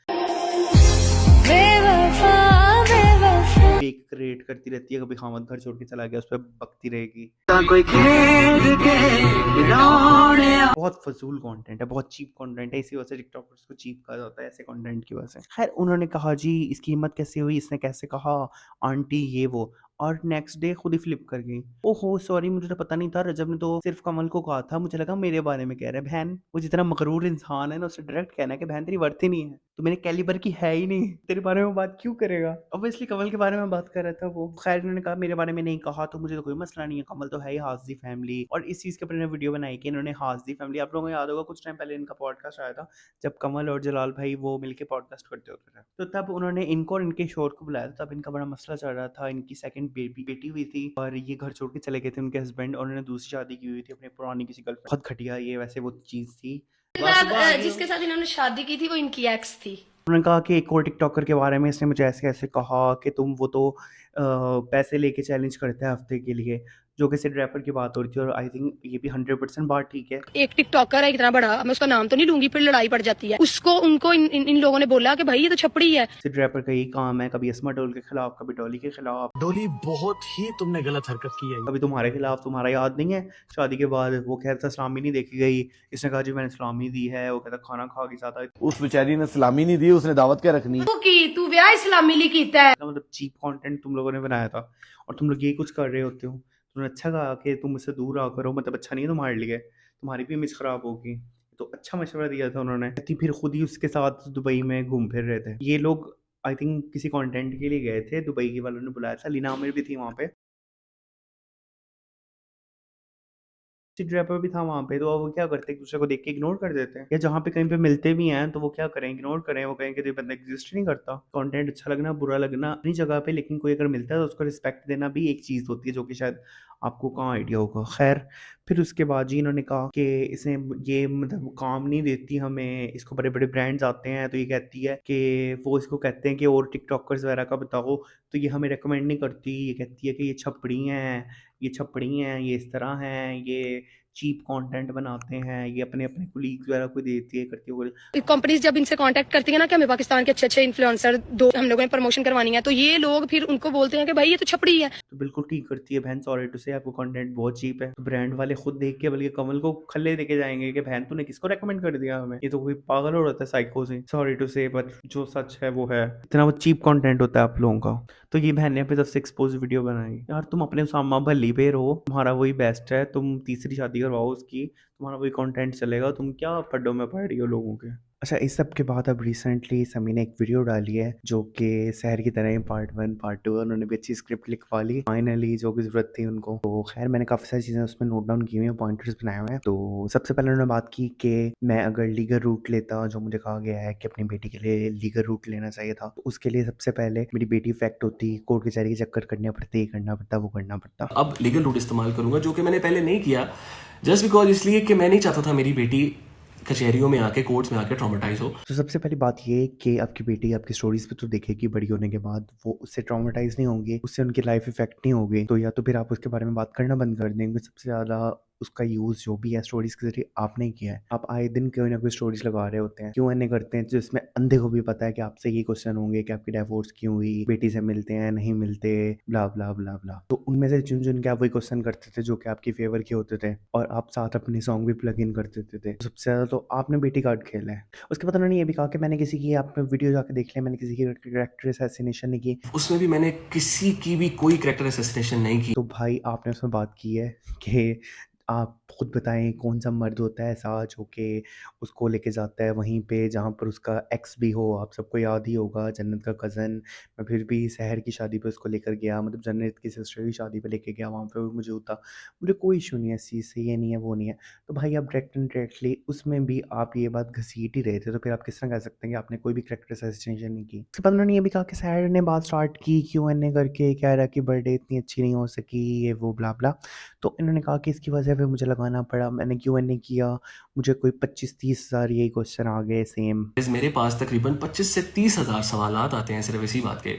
फेक क्रिएट करती रहती है, कभी खामद घर छोड़ के चला गया उस पर बकती रहेगी। बहुत फजूल कंटेंट है, बहुत चीप कंटेंट है, इसी वजह से टिकटॉकर्स को चीप कहा जाता है, ऐसे कंटेंट की वजह से। खैर उन्होंने कहा जी इसकी हिम्मत कैसे हुई, इसने कैसे कहा आंटी ये वो, और नेक्स्ट डे खुद ही फ्लिप कर गई। ओहो सॉरी, मुझे तो पता नहीं था, रजब ने तो सिर्फ कमल को कहा था, मुझे लगा मेरे बारे में कह रहा है। बहन वो जितना मगरूर इंसान है ना, उससे डायरेक्ट कहना है कि बहन तेरी वर्थ ही नहीं है, तो मेरे कैलिबर की है ही नहीं, तेरे बारे में बात क्यों करेगा। ऑब्वियसली कमल के बारे में बात कर रहा था वो। खैर उन्होंने कहा मेरे बारे में नहीं कहा तो मुझे तो कोई मसला नहीं है, कमल तो है ही हाजदी फैमिली। और इस चीज़ के ऊपर वीडियो बनाई कि इन्होंने हाजदी फैमिली, आप लोगों को याद होगा कुछ टाइम पहले इनका पॉडकास्ट आया था जब कमल और जलाल भाई वो मिलके पॉडकास्ट करते होते थे, तो तब उन्होंने इनको और इनके शोर को बुलाया था। तब इनका बड़ा मसला चल रहा था, इनकी सेकंड बेटी हुई थी और ये घर छोड़ के चले गए थे उनके हस्बैंड, और उन्होंने दूसरी शादी की हुई थी अपने पुरानी किसी गर्लफ्रेंड। बहुत घटिया ये वैसे वो चीज़ थी। जिसके साथ इन्होंने शादी की थी वो इनकी एक्स थी। उन्होंने कहा कि एक और टिकटॉकर के बारे में इसने मुझे ऐसे ऐसे कहा कि तुम वो तो पैसे लेके चैलेंज करते हैं हफ्ते के लिए, जो कि सिड रैपर की बात हो रही थी, और आई थिंक ये भी 100% बात ठीक है। एक टिकटॉकर है इतना बड़ा, मैं उसका नाम तो नहीं लूंगी, फिर लड़ाई पड़ जाती है। उसको उनको इन लोगों ने बोला कि भाई ये तो छपड़ी है। सिड रैपर का यही काम है, कभी अस्मा डोल के खिलाफ, कभी डॉली के खिलाफ। डोली बहुत ही तुमने गलत हरकत की है। कभी तुम्हारे खिलाफ, तुम्हारा याद नहीं है शादी के बाद वो कहता सलामी नहीं देखी गई, इसने कहा जी मैंने सलामी दी है, वो कहता खाना खा के साथ। उस बेचारी ने सलामी नहीं दी, उसने दावत क्या रखनी। तू ब्याह इस्लामी ली कीता है। मतलब चीप कंटेंट तुम लोगों ने बनाया था और तुम लोग यही कुछ कर रहे होते हो। तुमने अच्छा कहा कि तुम मुझसे दूर आ करो, मतलब अच्छा नहीं है तुम्हारे लिए, तुम्हारी भी इमेज खराब होगी, तो अच्छा मशवरा दिया था उन्होंने। फिर खुद ही उसके साथ दुबई में घूम फिर रहे थे ये लोग। आई थिंक किसी कंटेंट के लिए गए थे, दुबई के वालों ने बुलाया था, लीना आमिर भी थी वहाँ पे, सिड रैपर भी था वहाँ पे। तो वो क्या करते, एक दूसरे को देख के इग्नोर कर देते हैं, या जहाँ पे कहीं पे मिलते भी हैं तो वो क्या करें, इग्नोर करें, वो कहें कि ये बंदा एग्जिस्ट नहीं करता। कंटेंट अच्छा लगना बुरा लगना अपनी जगह पे, लेकिन कोई अगर मिलता है तो उसको रिस्पेक्ट देना भी एक चीज़ होती है, जो कि शायद आपको कहाँ आइडिया होगा। खैर फिर उसके बाद जी इन्होंने कहा कि इसने ये मतलब काम नहीं देती हमें, इसको बड़े बड़े ब्रांड्स आते हैं तो ये कहती है कि वो इसको कहते हैं कि और टिकटॉकर्स वगैरह का बताओ, तो ये हमें रेकमेंड नहीं करती, ये कहती है कि ये छपड़ी हैं, ये छपड़ी हैं, ये इस तरह हैं, ये चीप कंटेंट बनाते हैं, ये अपने अपने कुलीग्स वगैरह को देती है करती है। कंपनीज जब इनसे कांटेक्ट करती है ना कि हमें पाकिस्तान के अच्छे अच्छे इन्फ्लुएंसर दो, हम लोगों ने प्रमोशन करवानी है, तो ये लोग फिर उनको बोलते हैं कि भाई ये तो छपड़ी है। तो बिल्कुल ठीक करती है बहन, सॉरी टू से आपको कंटेंट बहुत चीप है। तो ब्रांड वाले खुद देख के बल्कि कमल को खल्ले देके जाएंगे कि बहन तूने किसको रेकमेंड कर दिया हमें, ये तो कोई पागल हो रहा था साइको से। सॉरी टू से बट जो सच है वो है, इतना वो चीप कंटेंट होता है आप लोगों का। तो ये बहन ने अपनी तरफ से एक्सपोज वीडियो बनाई। यार तुम अपने सामा भली पे रहो, तुम्हारा वही बेस्ट है, तुम तीसरी शादी करवाओ उसकी, तुम्हारा वही कंटेंट चलेगा, तुम क्या पड्डों में पड़ रही हो लोगों के। अच्छा इस सब के बाद अब रिसेंटली समी ने एक वीडियो डाली है जो कि शहर की तरह ही पार्ट 1 पार्ट 2, उन्होंने भी अच्छी स्क्रिप्ट लिखवा ली फाइनली, जो की जरूरत थी उनको। तो खैर मैंने काफ़ी सारी चीज़ें उसमें नोट डाउन की हुई हैं, पॉइंटर्स बनाए हुए हैं। तो सबसे पहले उन्होंने बात की कि मैं अगर लीगल रूट लेता, जो मुझे कहा गया है कि अपनी बेटी के लिए लीगल रूट लेना चाहिए था, तो उसके लिए सबसे पहले मेरी बेटी इफेक्ट होती, कोर्ट कचहरी के चक्कर करने पड़ते, ये करना पड़ता, वो करना पड़ता। अब लीगल रूट इस्तेमाल करूंगा, जो कि मैंने पहले नहीं किया, जस्ट बिकॉज इसलिए कि मैं नहीं चाहता था मेरी बेटी कचहरियों में आके, कोर्ट्स में आके ट्रॉमेटाइज हो। तो सबसे पहली बात ये कि आपकी बेटी आपकी स्टोरीज पे तो देखेगी, बड़ी होने के बाद वो उससे ट्रॉमेटाइज नहीं होंगी, उससे उनकी लाइफ इफेक्ट नहीं होगी, तो या तो फिर आप उसके बारे में बात करना बंद कर देंगे। सबसे ज़्यादा उसका यूज़ जो भी है स्टोरीज के जरिए आपने किया है। आप आए दिन कोई ना कोई स्टोरीज लगा रहे होते हैं, क्यों इन्हें करते हैं, जिसमें अंधे को भी पता है कि आपसे ये क्वेश्चन होंगे कि आपकी डिवोर्स क्यों हुई, बेटी से मिलते हैं नहीं मिलते, ब्ला ब्ला ब्ला ब्ला। तो उनमें से चुन चुन के आप वही क्वेश्चन करते थे जो कि आपकी फेवर के होते थे, और आप साथ अपने सॉन्ग भी प्लग इन कर देते थे। सबसे ज़्यादा तो आपने बेटी कार्ड खेला है। उसके बाद उन्होंने ये भी कहा कि मैंने किसी की, आपने वीडियो जाके देख लिया, मैंने किसी की कैरेक्टर असैसिनेशन नहीं की, उसमें भी मैंने किसी की भी कोई कैरेक्टर असैसिनेशन नहीं की। तो भाई आपने उसमें बात की है कि आप खुद बताएँ कौन-सा मर्द होता है ऐसा जो कि उसको लेके जाता है वहीं पे जहाँ पर उसका एक्स भी हो, आप सबको याद ही होगा जन्नत का कज़न। मैं फिर भी सहर की शादी पे उसको लेकर गया, मतलब जन्नत की सिस्टर की शादी पे लेके गया, वहाँ पे वो मौजूद था। मुझे कोई इश्यू नहीं है इस चीज़ से, ये नहीं है, वो नहीं है। तो भाई आप डायरेक्ट एंड डायरेक्टली उसमें भी आप ये बात घसीट ही रहे थे, तो फिर आप किस तरह कह सकते हैं कि आपने कोई भी कैरेक्टर असैसिनेशन नहीं की। उसके बाद उन्होंने ये भी कहा कि सहर ने बात स्टार्ट की क्यूएनए करके, कह रहा कि बर्थडे इतनी अच्छी नहीं हो सकी, ये वो ब्ला ब्ला। तो इन्होंने कहा कि इसकी वजह पे मुझे लगाना पड़ा, मैंने क्यूएनए किया, मुझे कोई 25-30 हज़ार यही क्वेश्चन आ गए सेम। मेरे पास तकरीबन 25 से 30 हज़ार सवालात आते हैं सिर्फ इसी बात के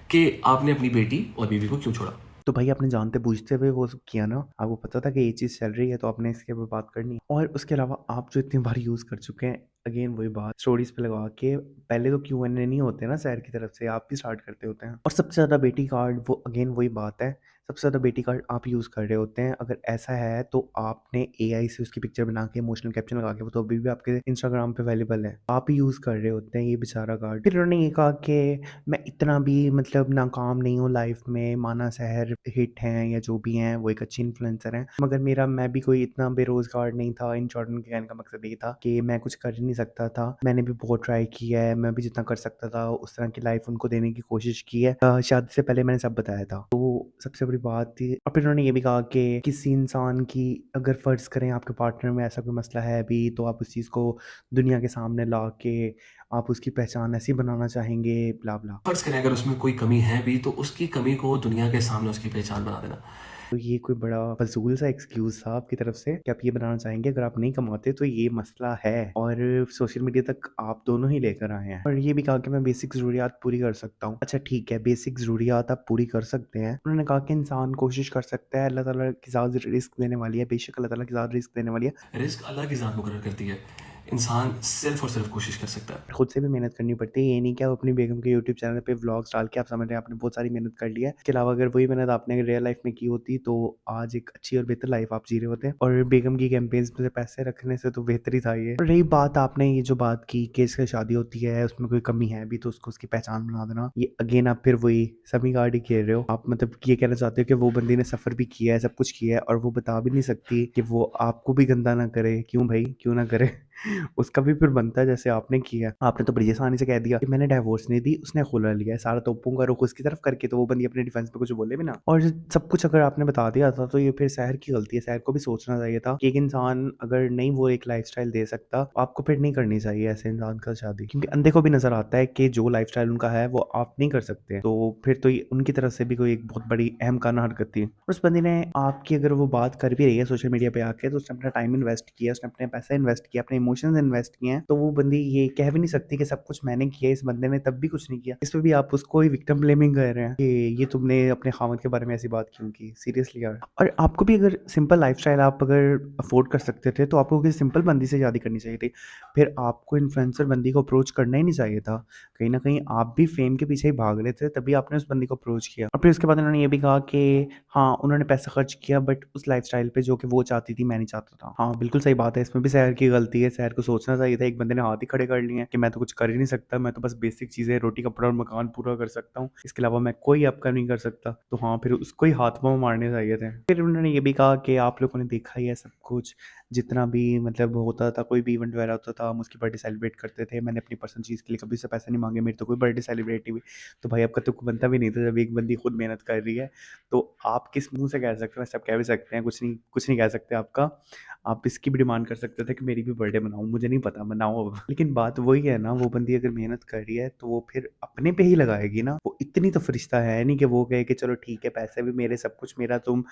कि आपने अपनी बेटी और बीवी को क्यों छोड़ा। तो भाई आपने जानते बूझते हुए वो सब किया ना, आपको पता था कि ये चीज़ चल रही है तो आपने इसके ऊपर बात करनी है। और उसके अलावा आप जो इतनी बार यूज़ कर चुके हैं, अगेन वही बात स्टोरीज पे लगा के, पहले तो क्यूएनए नहीं होते ना सहर की तरफ से, आप भी स्टार्ट करते होते हैं। और सबसे ज़्यादा बेटी कार्ड, वो अगेन वही बात है, सबसे ज़्यादा बेटी कार्ड आप यूज़ कर रहे होते हैं। अगर ऐसा है तो आपने एआई से उसकी पिक्चर बना के इमोशनल कैप्शन लगा के, वो तो अभी भी आपके इंस्टाग्राम पे अवेलेबल है, आप ही यूज़ कर रहे होते हैं ये बेचारा कार्ड। फिर उन्होंने ये कहा कि मैं इतना भी मतलब नाकाम नहीं हूँ लाइफ में, माना सहर हिट हैं या जो भी हैं वो एक अच्छी इन्फ्लुएंसर हैं, मगर मैं भी कोई इतना बेरोजगार नहीं था। इन शॉर्ट उनके कहने का मकसद ये था कि मैं कुछ कर ही नहीं सकता था, मैंने भी बहुत ट्राई किया है, मैं भी जितना कर सकता था उस तरह की लाइफ उनको देने की कोशिश की है। शादी से पहले मैंने सब बताया था, तो सबसे बड़ी बात थी। और फिर उन्होंने ये भी कहा कि किसी इंसान की, अगर फ़र्ज़ करें आपके पार्टनर में ऐसा कोई मसला है अभी, तो आप उस चीज़ को दुनिया के सामने ला के आप उसकी पहचान ऐसी बनाना चाहेंगे, ब्ला ब्ला। फर्ज करें अगर उसमें कोई कमी है भी तो उसकी कमी को दुनिया के सामने उसकी पहचान बना देना। तो ये कोई बड़ा फ़ज़ूल सा एक्सक्यूज़ था आपकी तरफ से कि आप ये बनाना चाहेंगे अगर आप नहीं कमाते तो ये मसला है, और सोशल मीडिया तक आप दोनों ही लेकर आए हैं। और ये भी कहा कि मैं बेसिक ज़रूरियात पूरी कर सकता हूँ। अच्छा ठीक है, बेसिक ज़रूरियात आप पूरी कर सकते हैं। उन्होंने कहा कि इंसान कोशिश कर सकता है, अल्लाह ताला की ज़ात रिस्क देने वाली है, बेशक अल्लाह ताला की ज़ात रिस्क देने वाली है। रिस्क अल्लाह की ज़ात मुकर्रर करती है, इंसान सिर्फ और सिर्फ कोशिश कर सकता है। खुद से भी मेहनत करनी पड़ती है, ये नहीं कि आप अपनी बेगम के यूट्यूब चैनल पे व्लॉग्स डाल के आप समझ रहे हैं आपने बहुत सारी मेहनत कर ली है। इसके अलावा अगर वही मेहनत आपने रियल लाइफ में की होती तो आज एक अच्छी और बेहतर लाइफ आप जी रहे होते। और बेगम की कैंपेन्स में से पैसे रखने से तो बेहतर ही था ये। और रही बात, आपने ये जो बात की कि इसकी शादी होती है उसमें कोई कमी है भी तो उसको उसकी पहचान बना देना, ये अगेन आप फिर वही सभी गार्ड ही खेल रहे हो। आप मतलब ये कहना चाहते हो कि वो बंदी ने सफ़र भी किया है, सब कुछ किया है, और वो बता भी नहीं सकती कि वो आपको भी गंदा ना करे। क्यों भाई, क्यों ना करे? उसका भी फिर बनता है जैसे आपने किया। आपने तो बड़ी आसानी से कह दिया कि मैंने डिवोर्स नहीं दी, उसने खुला लिया है, सारा तोपों का रुख उसकी तरफ करके, तो वो बंदी अपने डिफेंस में कुछ बोले भी ना। और सब कुछ अगर आपने बता दिया था तो ये फिर सहर की गलती है। सहर को भी सोचना चाहिए था कि एक इंसान अगर नहीं वो एक लाइफस्टाइल दे सकता, आपको फिर नहीं करनी चाहिए ऐसे इंसान का शादी, क्योंकि अंधे को भी नजर आता है कि जो लाइफस्टाइल उनका है वो आप नहीं कर सकते। तो फिर तो ये उनकी तरफ से भी कोई एक बहुत बड़ी अहम काना हरकत थी। और उस बंदी ने आपकी अगर वो बात कर भी रही है सोशल मीडिया पे आके, तो उसने अपना टाइम इन्वेस्ट किया, उसने अपने पैसा इन्वेस्ट किया, अपने इमोशंस इन्वेस्ट किए हैं। तो वो बंदी ये कह भी नहीं सकती कि सब कुछ मैंने किया, इस बंदे ने तब भी कुछ नहीं किया। इस पे भी आप उसको ही विक्टिम ब्लेमिंग कर रहे हैं कि ये तुमने अपने खामद के बारे में ऐसी बात क्यों की। सीरियसली यार। और आपको भी अगर सिंपल लाइफस्टाइल आप अगर अफोर्ड कर सकते थे तो आपको किसी सिंपल बंदी से शादी करनी चाहिए थी। फिर आपको इन्फ्लुएंसर बंदी को अप्रोच करना ही नहीं चाहिए था। कहीं ना कहीं आप भी फेम के पीछे ही भाग रहे थे, तभी आपने उस बंदी को अप्रोच किया। और फिर उसके बाद उन्होंने ये भी कहा कि हाँ उन्होंने पैसा खर्च किया बट उस लाइफस्टाइल पे जो कि वो चाहती थी मैं नहीं चाहता था। हाँ बिल्कुल सही बात है, इसमें भी सहर की गलती है। सहर को सोचना चाहिए था, एक बंदे ने हाथ ही खड़े कर लिए हैं कि मैं तो कुछ कर ही नहीं सकता, मैं तो बस बेसिक चीज़ें रोटी कपड़ा और मकान पूरा कर सकता हूँ, इसके अलावा मैं कोई आपका नहीं कर सकता। तो हाँ फिर उसको ही हाथ पाँव मारने चाहिए थे। फिर उन्होंने ये भी कहा कि आप लोगों ने देखा ही है सब कुछ, जितना भी मतलब होता था, कोई भी इवेंट वगैरह होता था, हम उसकी बर्थडे सेलिब्रेट करते थे। मैंने अपनी पर्सनल चीज़ के लिए कभी से पैसे नहीं मांगे, मेरी तो कोई बर्थडे सेलिब्रेट नहीं हुई। तो भाई आपका तो कोई बनता भी नहीं था जब एक बंदी खुद मेहनत कर रही है। तो आप किस मुंह से कह सकते हो? सब कह भी सकते हैं, कुछ नहीं कह सकते आपका। आप इसकी भी डिमांड कर सकते थे कि मेरी भी बर्थडे मनाओ, मुझे नहीं पता मनाओ अब। लेकिन बात वही है ना, वो बंदी अगर मेहनत कर रही है तो वो फिर अपने पे ही लगाएगी ना। वो इतनी तो फरिश्ता है नहीं कि वो कहे कि चलो ठीक है पैसे भी मेरे, सब कुछ मेरा, तुम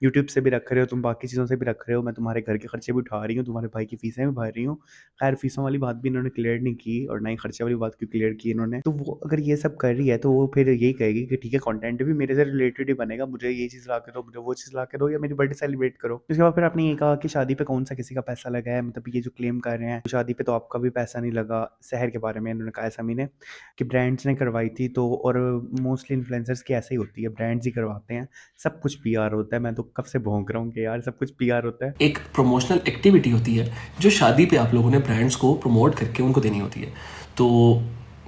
यूट्यूब से भी रख रहे हो, तुम बाकी चीज़ों से भी रख रहे हो, मैं तुम्हारे घर के खर्चे भी उठा रही हूँ, तुम्हारे भाई की फीसें भी भर रही हूँ। खैर फीसों वाली बात भी इन्होंने क्लियर नहीं की और ना ही खर्चे वाली बात क्यों क्लियर की इन्होंने। तो वो अगर ये सब कर रही है तो वो फिर यही कहेगी कि ठीक है कंटेंट भी मेरे से रिलेटेड ही बनेगा, मुझे ये चीज़ ला के दो, मुझे वो चीज़ ला के दो, या मेरी बर्थडे सेलिब्रेट करो। उसके बाद फिर आपने ये कहा कि शादी पे कौन सा किसी का पैसा लगा है, मतलब ये जो क्लेम कर रहे हैं शादी पे तो आपका भी पैसा नहीं लगा। सहर के बारे में इन्होंने कहा समी ने कि ब्रांड्स ने करवाई थी, तो और मोस्टली इन्फ्लुएंसर्स की ऐसे ही होती है, ब्रांड्स ही करवाते हैं, सब कुछ पीआर होता है। मैं तो कब से भौंक रहा हूँ कि यार सब कुछ पीआर होता है। एक प्रमोशनल एक्टिविटी होती है जो शादी पे आप लोगों ने ब्रांड्स को प्रमोट करके उनको देनी होती है। तो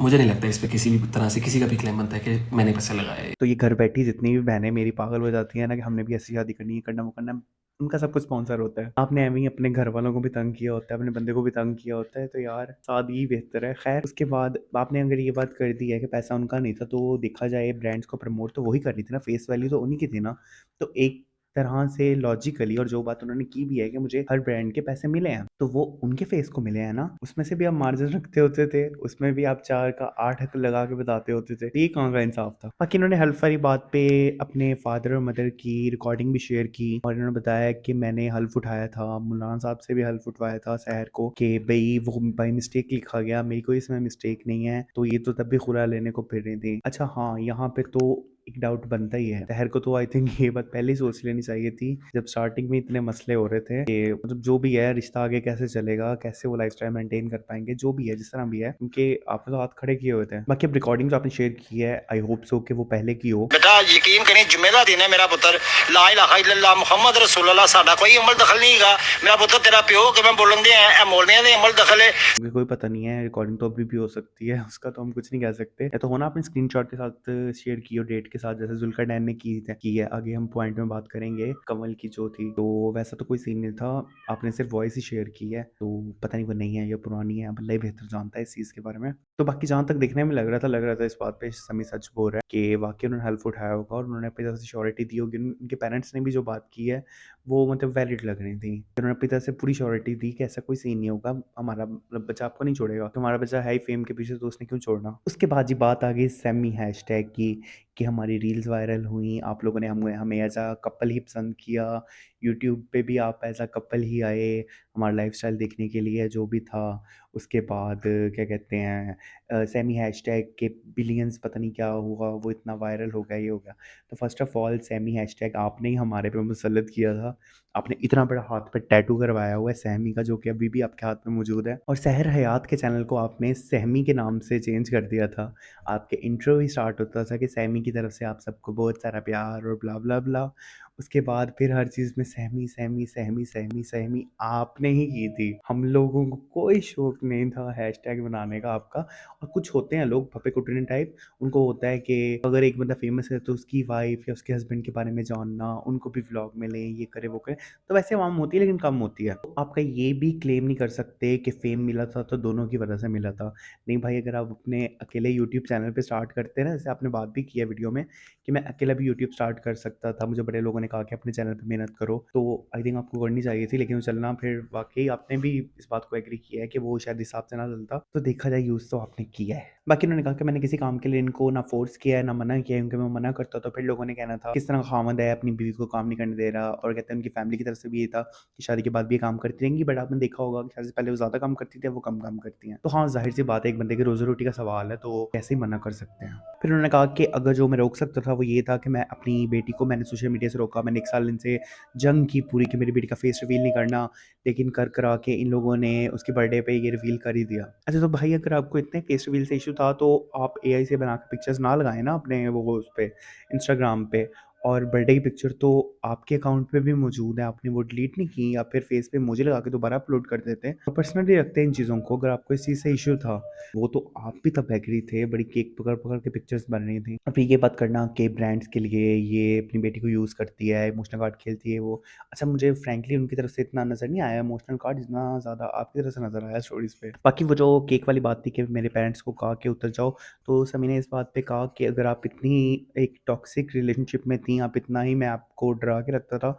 मुझे नहीं लगता इस पे किसी भी तरह से किसी का भी क्लेम बनता है कि मैंने पैसा लगाया है। तो ये घर बैठी जितनी भी बहनें मेरी पागल हो जाती हैं ना कि हमने भी ऐसी शादी करनी है, करना वो करना, उनका सब कुछ स्पॉन्सर होता है। आपने एवें ही अपने घर वालों को भी तंग किया होता है, अपने बंदे को भी तंग किया होता है, तो यार सादगी बेहतर है। खैर उसके बाद आपने अगर ये बात कर दी है कि पैसा उनका नहीं था, तो देखा जाए ब्रांड्स को प्रमोट तो वही करनी थी ना, फेस वैल्यू तो उन्हीं की थी ना। तो एक तरह से लॉजिकली, और जो बात उन्होंने की भी है कि मुझे हर ब्रांड के पैसे मिले हैं, तो वो उनके फेस को मिले हैं ना, उसमें से भी आप मार्जिन रखते होते थे, उसमें भी आप 4 का 8 लगा के बताते होते थे, तो ये कहाँ का इंसाफ था। बाकी इन्होंने हल्फ वाली बात पे अपने फादर और मदर की रिकॉर्डिंग भी शेयर की, और इन्होंने बताया कि मैंने हल्फ उठाया था, मौलाना साहब से भी हल्फ उठवाया था सहर को, कि भाई वो बाई मिस्टेक लिखा गया, मेरी कोई इसमें मिस्टेक नहीं है, तो ये तो तब भी खुला लेने को फिर रही थी। अच्छा हाँ, यहाँ पे तो एक डाउट बनता ही है, सहर को तो आई थिंक ये बात पहले ही सोच लेनी चाहिए थी, जब स्टार्टिंग में इतने मसले हो रहे थे कि मतलब जो भी है रिश्ता आगे कैसे चलेगा, कैसे वो लाइफस्टाइल मेंटेन कर पाएंगे, जो भी है जिस तरह भी है, क्योंकि आपने तो हाथ खड़े किए हुए थे। बाकी अब रिकॉर्डिंग जो आपने शेयर की है, आई होप सो कि वो पहले की हो। बेटा यकीन करें, जिम्मेदार दिन है मेरा पुत्र, ला इलाहा इल्लल्लाह मुहम्मद रसूलुल्लाह, साडा कोई अमल दखल नहीं है। मेरा पुत्र तेरा प्यो कि मैं बोलन दे है मौलवियां दे अमल दखल है, क्योंकि कोई पता नहीं है, रिकॉर्डिंग तो अभी भी हो सकती है, उसका तो हम कुछ नहीं कह सकते। या तो होना आपने स्क्रीनशॉट के साथ शेयर की हो, डेट के साथ, जैसे जुल्करनैन ने की है। आगे हम पॉइंट में बात करेंगे कमल की जो थी, तो वैसा तो कोई सीन नहीं था, आपने सिर्फ वॉइस ही शेयर की है, तो पता नहीं वो नहीं है या पुरानी है, अल्लाह ही बेहतर जानता है इस चीज़ के बारे में। तो बाकी जहाँ तक देखने में लग रहा था इस बात पे समी सच बोल रहा है कि वाकई उन्होंने हेल्प उठाया होगा, और उन्होंने अपनी तरफ से श्योरिटी दी होगी। उनके पेरेंट्स ने भी जो बात की है वो मतलब वैलिड लग रही थी, उन्होंने अपनी तरफ से पूरी श्योरिटी दी कि ऐसा कोई सीन नहीं होगा, हमारा मतलब बच्चा आपको नहीं छोड़ेगा, तुम्हारा बच्चा है ही फेम के पीछे, तो उसने क्यों छोड़ना। उसके बाद जी बात आ गई सैमी हैशटैग की, कि हमारी रील्स वायरल हुई, आप लोगों ने हमें एज अ कपल ही पसंद किया, यूट्यूब पे भी आप एज अ कपल ही आए हमारा लाइफस्टाइल देखने के लिए, जो भी था। उसके बाद क्या कहते हैं, सैमी हैशटैग के बिलियंस पता नहीं क्या हुआ, वो इतना वायरल हो गया, ये हो गया। तो फर्स्ट ऑफ ऑल सैमी हैशटैग आपने ही हमारे पे मुसल्लत किया था, आपने इतना बड़ा हाथ पे टैटू करवाया हुआ है सहमी का, जो कि अभी भी आपके हाथ में मौजूद है, और सहर हयात के चैनल को आपने सहमी के नाम से चेंज कर दिया था। आपके इंट्रो ही स्टार्ट होता था कि सहमी की तरफ से आप सबको बहुत सारा प्यार और ब्ला ब्ला ब्ला। उसके बाद फिर हर चीज़ में सहमी सहमी सहमी सहमी सहमी आपने ही की थी, हम लोगों को कोई शौक नहीं था हैशटैग बनाने का आपका। और कुछ होते हैं लोग फपे कुटने टाइप, उनको होता है कि अगर एक बंदा फेमस है तो उसकी वाइफ या उसके हस्बैंड के बारे में जानना, उनको भी व्लॉग में लें, ये करे वो करे, तो वैसे आम होती है लेकिन कम होती है। तो आपका ये भी क्लेम नहीं कर सकते कि फेम मिला था तो दोनों की वजह से मिला था। नहीं भाई, अगर आप अपने अकेले यूट्यूब चैनल पे स्टार्ट करते हैं ना, जैसे आपने बात भी की है वीडियो में कि मैं अकेला भी यूट्यूब स्टार्ट कर सकता था, मुझे बड़े लोगों ने कहा कि अपने चैनल पे मेहनत करो, तो आई थिंक आपको करनी चाहिए थी, लेकिन चलना फिर वाकई आपने भी इस बात को एग्री किया है कि वो शायद हिसाब से ना चलता। तो देखा जाए यूज़ तो आपने किया है। बाकी उन्होंने कहा कि मैंने किसी काम के लिए इनको ना फोर्स किया है ना मना किया है, क्योंकि मैं मना करता तो फिर लोगों ने कहना था किस तरह खामद है अपनी बीवी को काम नहीं करने दे रहा, और कहते हैं उनकी फैमिली की तरफ से भी ये था कि शादी के बाद भी ये काम करती रहेंगी, बट आपने देखा होगा कि शादी से पहले वो ज़्यादा काम करती थी, वो कम काम करती हैं। तो हाँ, जाहिर सी बात है, एक बंदे की रोजी रोटी का सवाल है, तो कैसे ही मना कर सकते हैं। फिर उन्होंने कहा कि अगर जो मैं रोक सकता था वो ये था कि मैं अपनी बेटी को मैंने सोशल मीडिया से रोका, मैंने 1 साल इनसे जंग की पूरी कि मेरी बेटी का फेस रिवील नहीं करना, लेकिन कर करा के इन लोगों ने उसके बर्थडे पे ये रिवील कर ही दिया। अच्छा तो भाई, अगर आपको इतने फेस रिवील से इशू था तो आप एआई से बना के पिक्चर्स ना लगाएं ना अपने वो उस पे इंस्टाग्राम पे, और बर्थडे की पिक्चर तो आपके अकाउंट पे भी मौजूद है, आपने वो डिलीट नहीं की, या फिर फेस पे इमोजी लगा के दोबारा अपलोड कर देते। तो पर्सनली रखते हैं इन चीज़ों को। अगर आपको इस चीज़ से इशू था, वो तो आप भी तब एग्री थे, बड़ी केक पकड़ पकड़ के पिक्चर्स बन रही थी। और फिर ये बात करना कि ब्रांड्स के लिए ये अपनी बेटी को यूज़ करती है, इमोशनल कार्ड खेलती है वो। अच्छा, मुझे फ्रैंकली उनकी तरफ से इतना नज़र नहीं आया इमोशनल कार्ड, जितना ज़्यादा आपकी तरफ से नज़र आया स्टोरीज़ पे। बाकी वो जो केक वाली बात थी कि मेरे पेरेंट्स को कहा कि उतर जाओ, तो समी ने इस बात पे कहा कि अगर आप इतनी एक टॉक्सिक रिलेशनशिप में थी, आप इतना ही मैं आपको डरा के रखता था,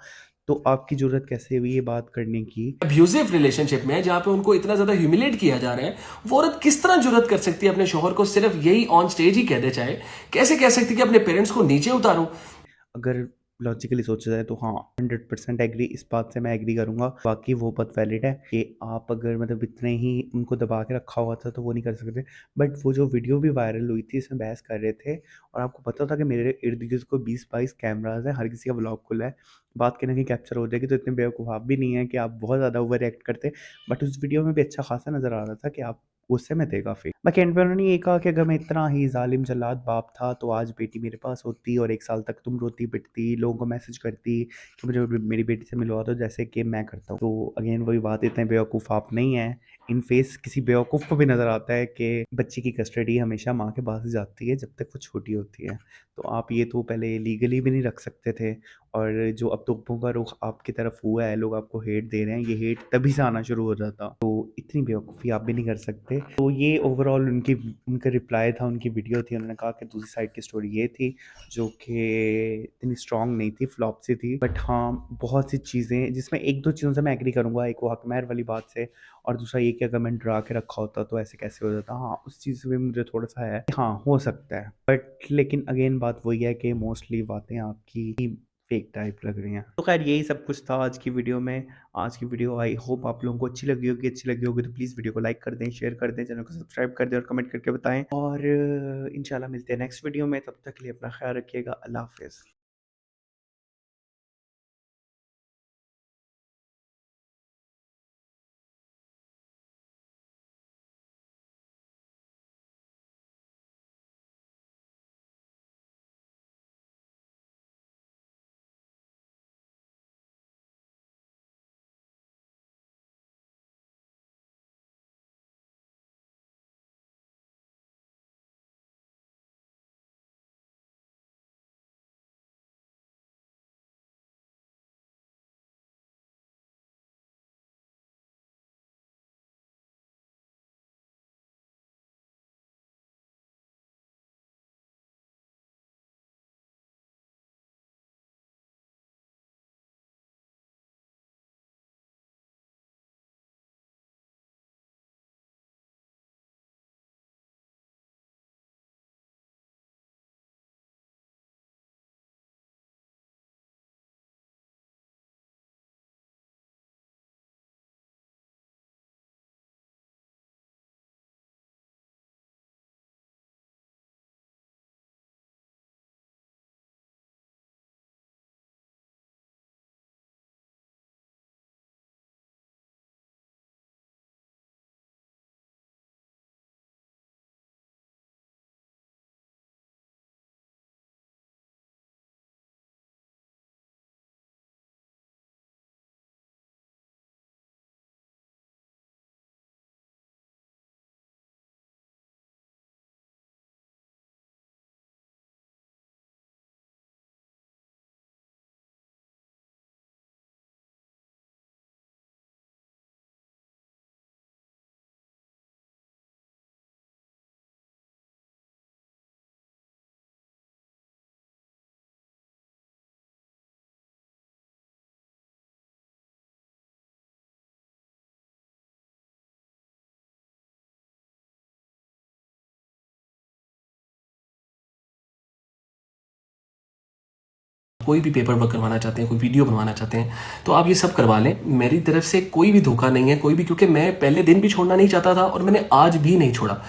तो आपकी ज़रूरत कैसे हुई ये बात करने की। अब्यूजिव रिलेशनशिप में जहां पे उनको इतना ज्यादा ह्यूमिलेट किया जा रहा है, वो औरत किस तरह जुर्रत कर सकती है अपने शोहर को सिर्फ यही ऑन स्टेज ही कह दे, चाहे कैसे कह सकती है कि अपने पेरेंट्स को नीचे उतारूं। अगर लॉजिकली सोचा जाए तो हाँ, 100% एग्री, इस बात से मैं एग्री करूँगा। बाकी वो बात वैलिड है कि आप अगर मतलब इतने ही उनको दबा के रखा हुआ था तो वो नहीं कर सकते। बट वो जो वीडियो भी वायरल हुई थी, इसमें बहस कर रहे थे, और आपको पता था कि मेरे इर्द गिर्द को 20-22 कैमराज हैं, हर किसी का व्लॉग खुला है, बात कहीं ना कहीं कैप्चर हो जाएगी, तो इतने बेवकूफ़ आप भी नहीं है कि आप बहुत ज़्यादा ओवर एक्ट करते। बट उस वीडियो में भी अच्छा खासा नज़र आ रहा था कि आप गुस्से में थे काफ़ी। बाकी एंड पे उन्होंने ये कहा कि अगर मैं इतना ही ज़ालिम जल्लाद बाप था तो आज बेटी मेरे पास होती और 1 साल तक तुम रोती पिटती, लोगों को मैसेज करती कि मुझे मेरी बेटी से मिलवा दो जैसे कि मैं करता हूँ। तो अगेन वही बात, इतने बेवकूफ़ आप नहीं हैं। इन फेस किसी बेवकूफ़ को भी नज़र आता है कि बच्चे की कस्टडी हमेशा माँ के पास ही जाती है जब तक वो छोटी होती है। तो आप ये तो पहले लीगली भी नहीं रख सकते थे, और जो अब तुप्पों का रुख आपकी तरफ हुआ है, लोग आपको हेट दे रहे हैं, ये हेट तभी से आना शुरू हो जाता। तो इतनी बेवकूफ़ी आप भी नहीं कर सकते। तो ये ओवरऑल उनका रिप्लाई था, उनकी वीडियो थी। उन्होंने कहा कि दूसरी साइड की स्टोरी ये थी जो कि इतनी स्ट्रॉन्ग नहीं थी, फ्लॉप सी थी। बट हाँ, बहुत सी चीज़ें जिसमें 1-2 चीज़ों से मैं एग्री करूँगा, एक वो हक महर वाली बात से, और दूसरा ये कि अगर मैंने डरा के रखा होता तो ऐसे कैसे हो जाता। हाँ, उस चीज़ में मुझे थोड़ा-सा है कि हाँ, हो सकता है। बट लेकिन अगेन बात वही है कि मोस्टली बातें आपकी फेक टाइप लग रही हैं। तो खैर यही सब कुछ था आज की वीडियो में। आज की वीडियो आई होप आप लोगों को अच्छी लगी होगी। अच्छी लगी होगी तो प्लीज़ वीडियो को लाइक कर दें, शेयर कर दें, चैनल को सब्सक्राइब कर दें और कमेंट करके बताएं। और इंशाल्लाह मिलते हैं नेक्स्ट वीडियो में। तब तक के लिए अपना ख्याल रखिएगा। अल्लाह हाफ़िज़। कोई भी पेपर वर्क करवाना चाहते हैं, कोई वीडियो बनवाना चाहते हैं, तो आप ये सब करवा लें। मेरी तरफ से कोई भी धोखा नहीं है, कोई भी, क्योंकि मैं पहले दिन भी छोड़ना नहीं चाहता था और मैंने आज भी नहीं छोड़ा।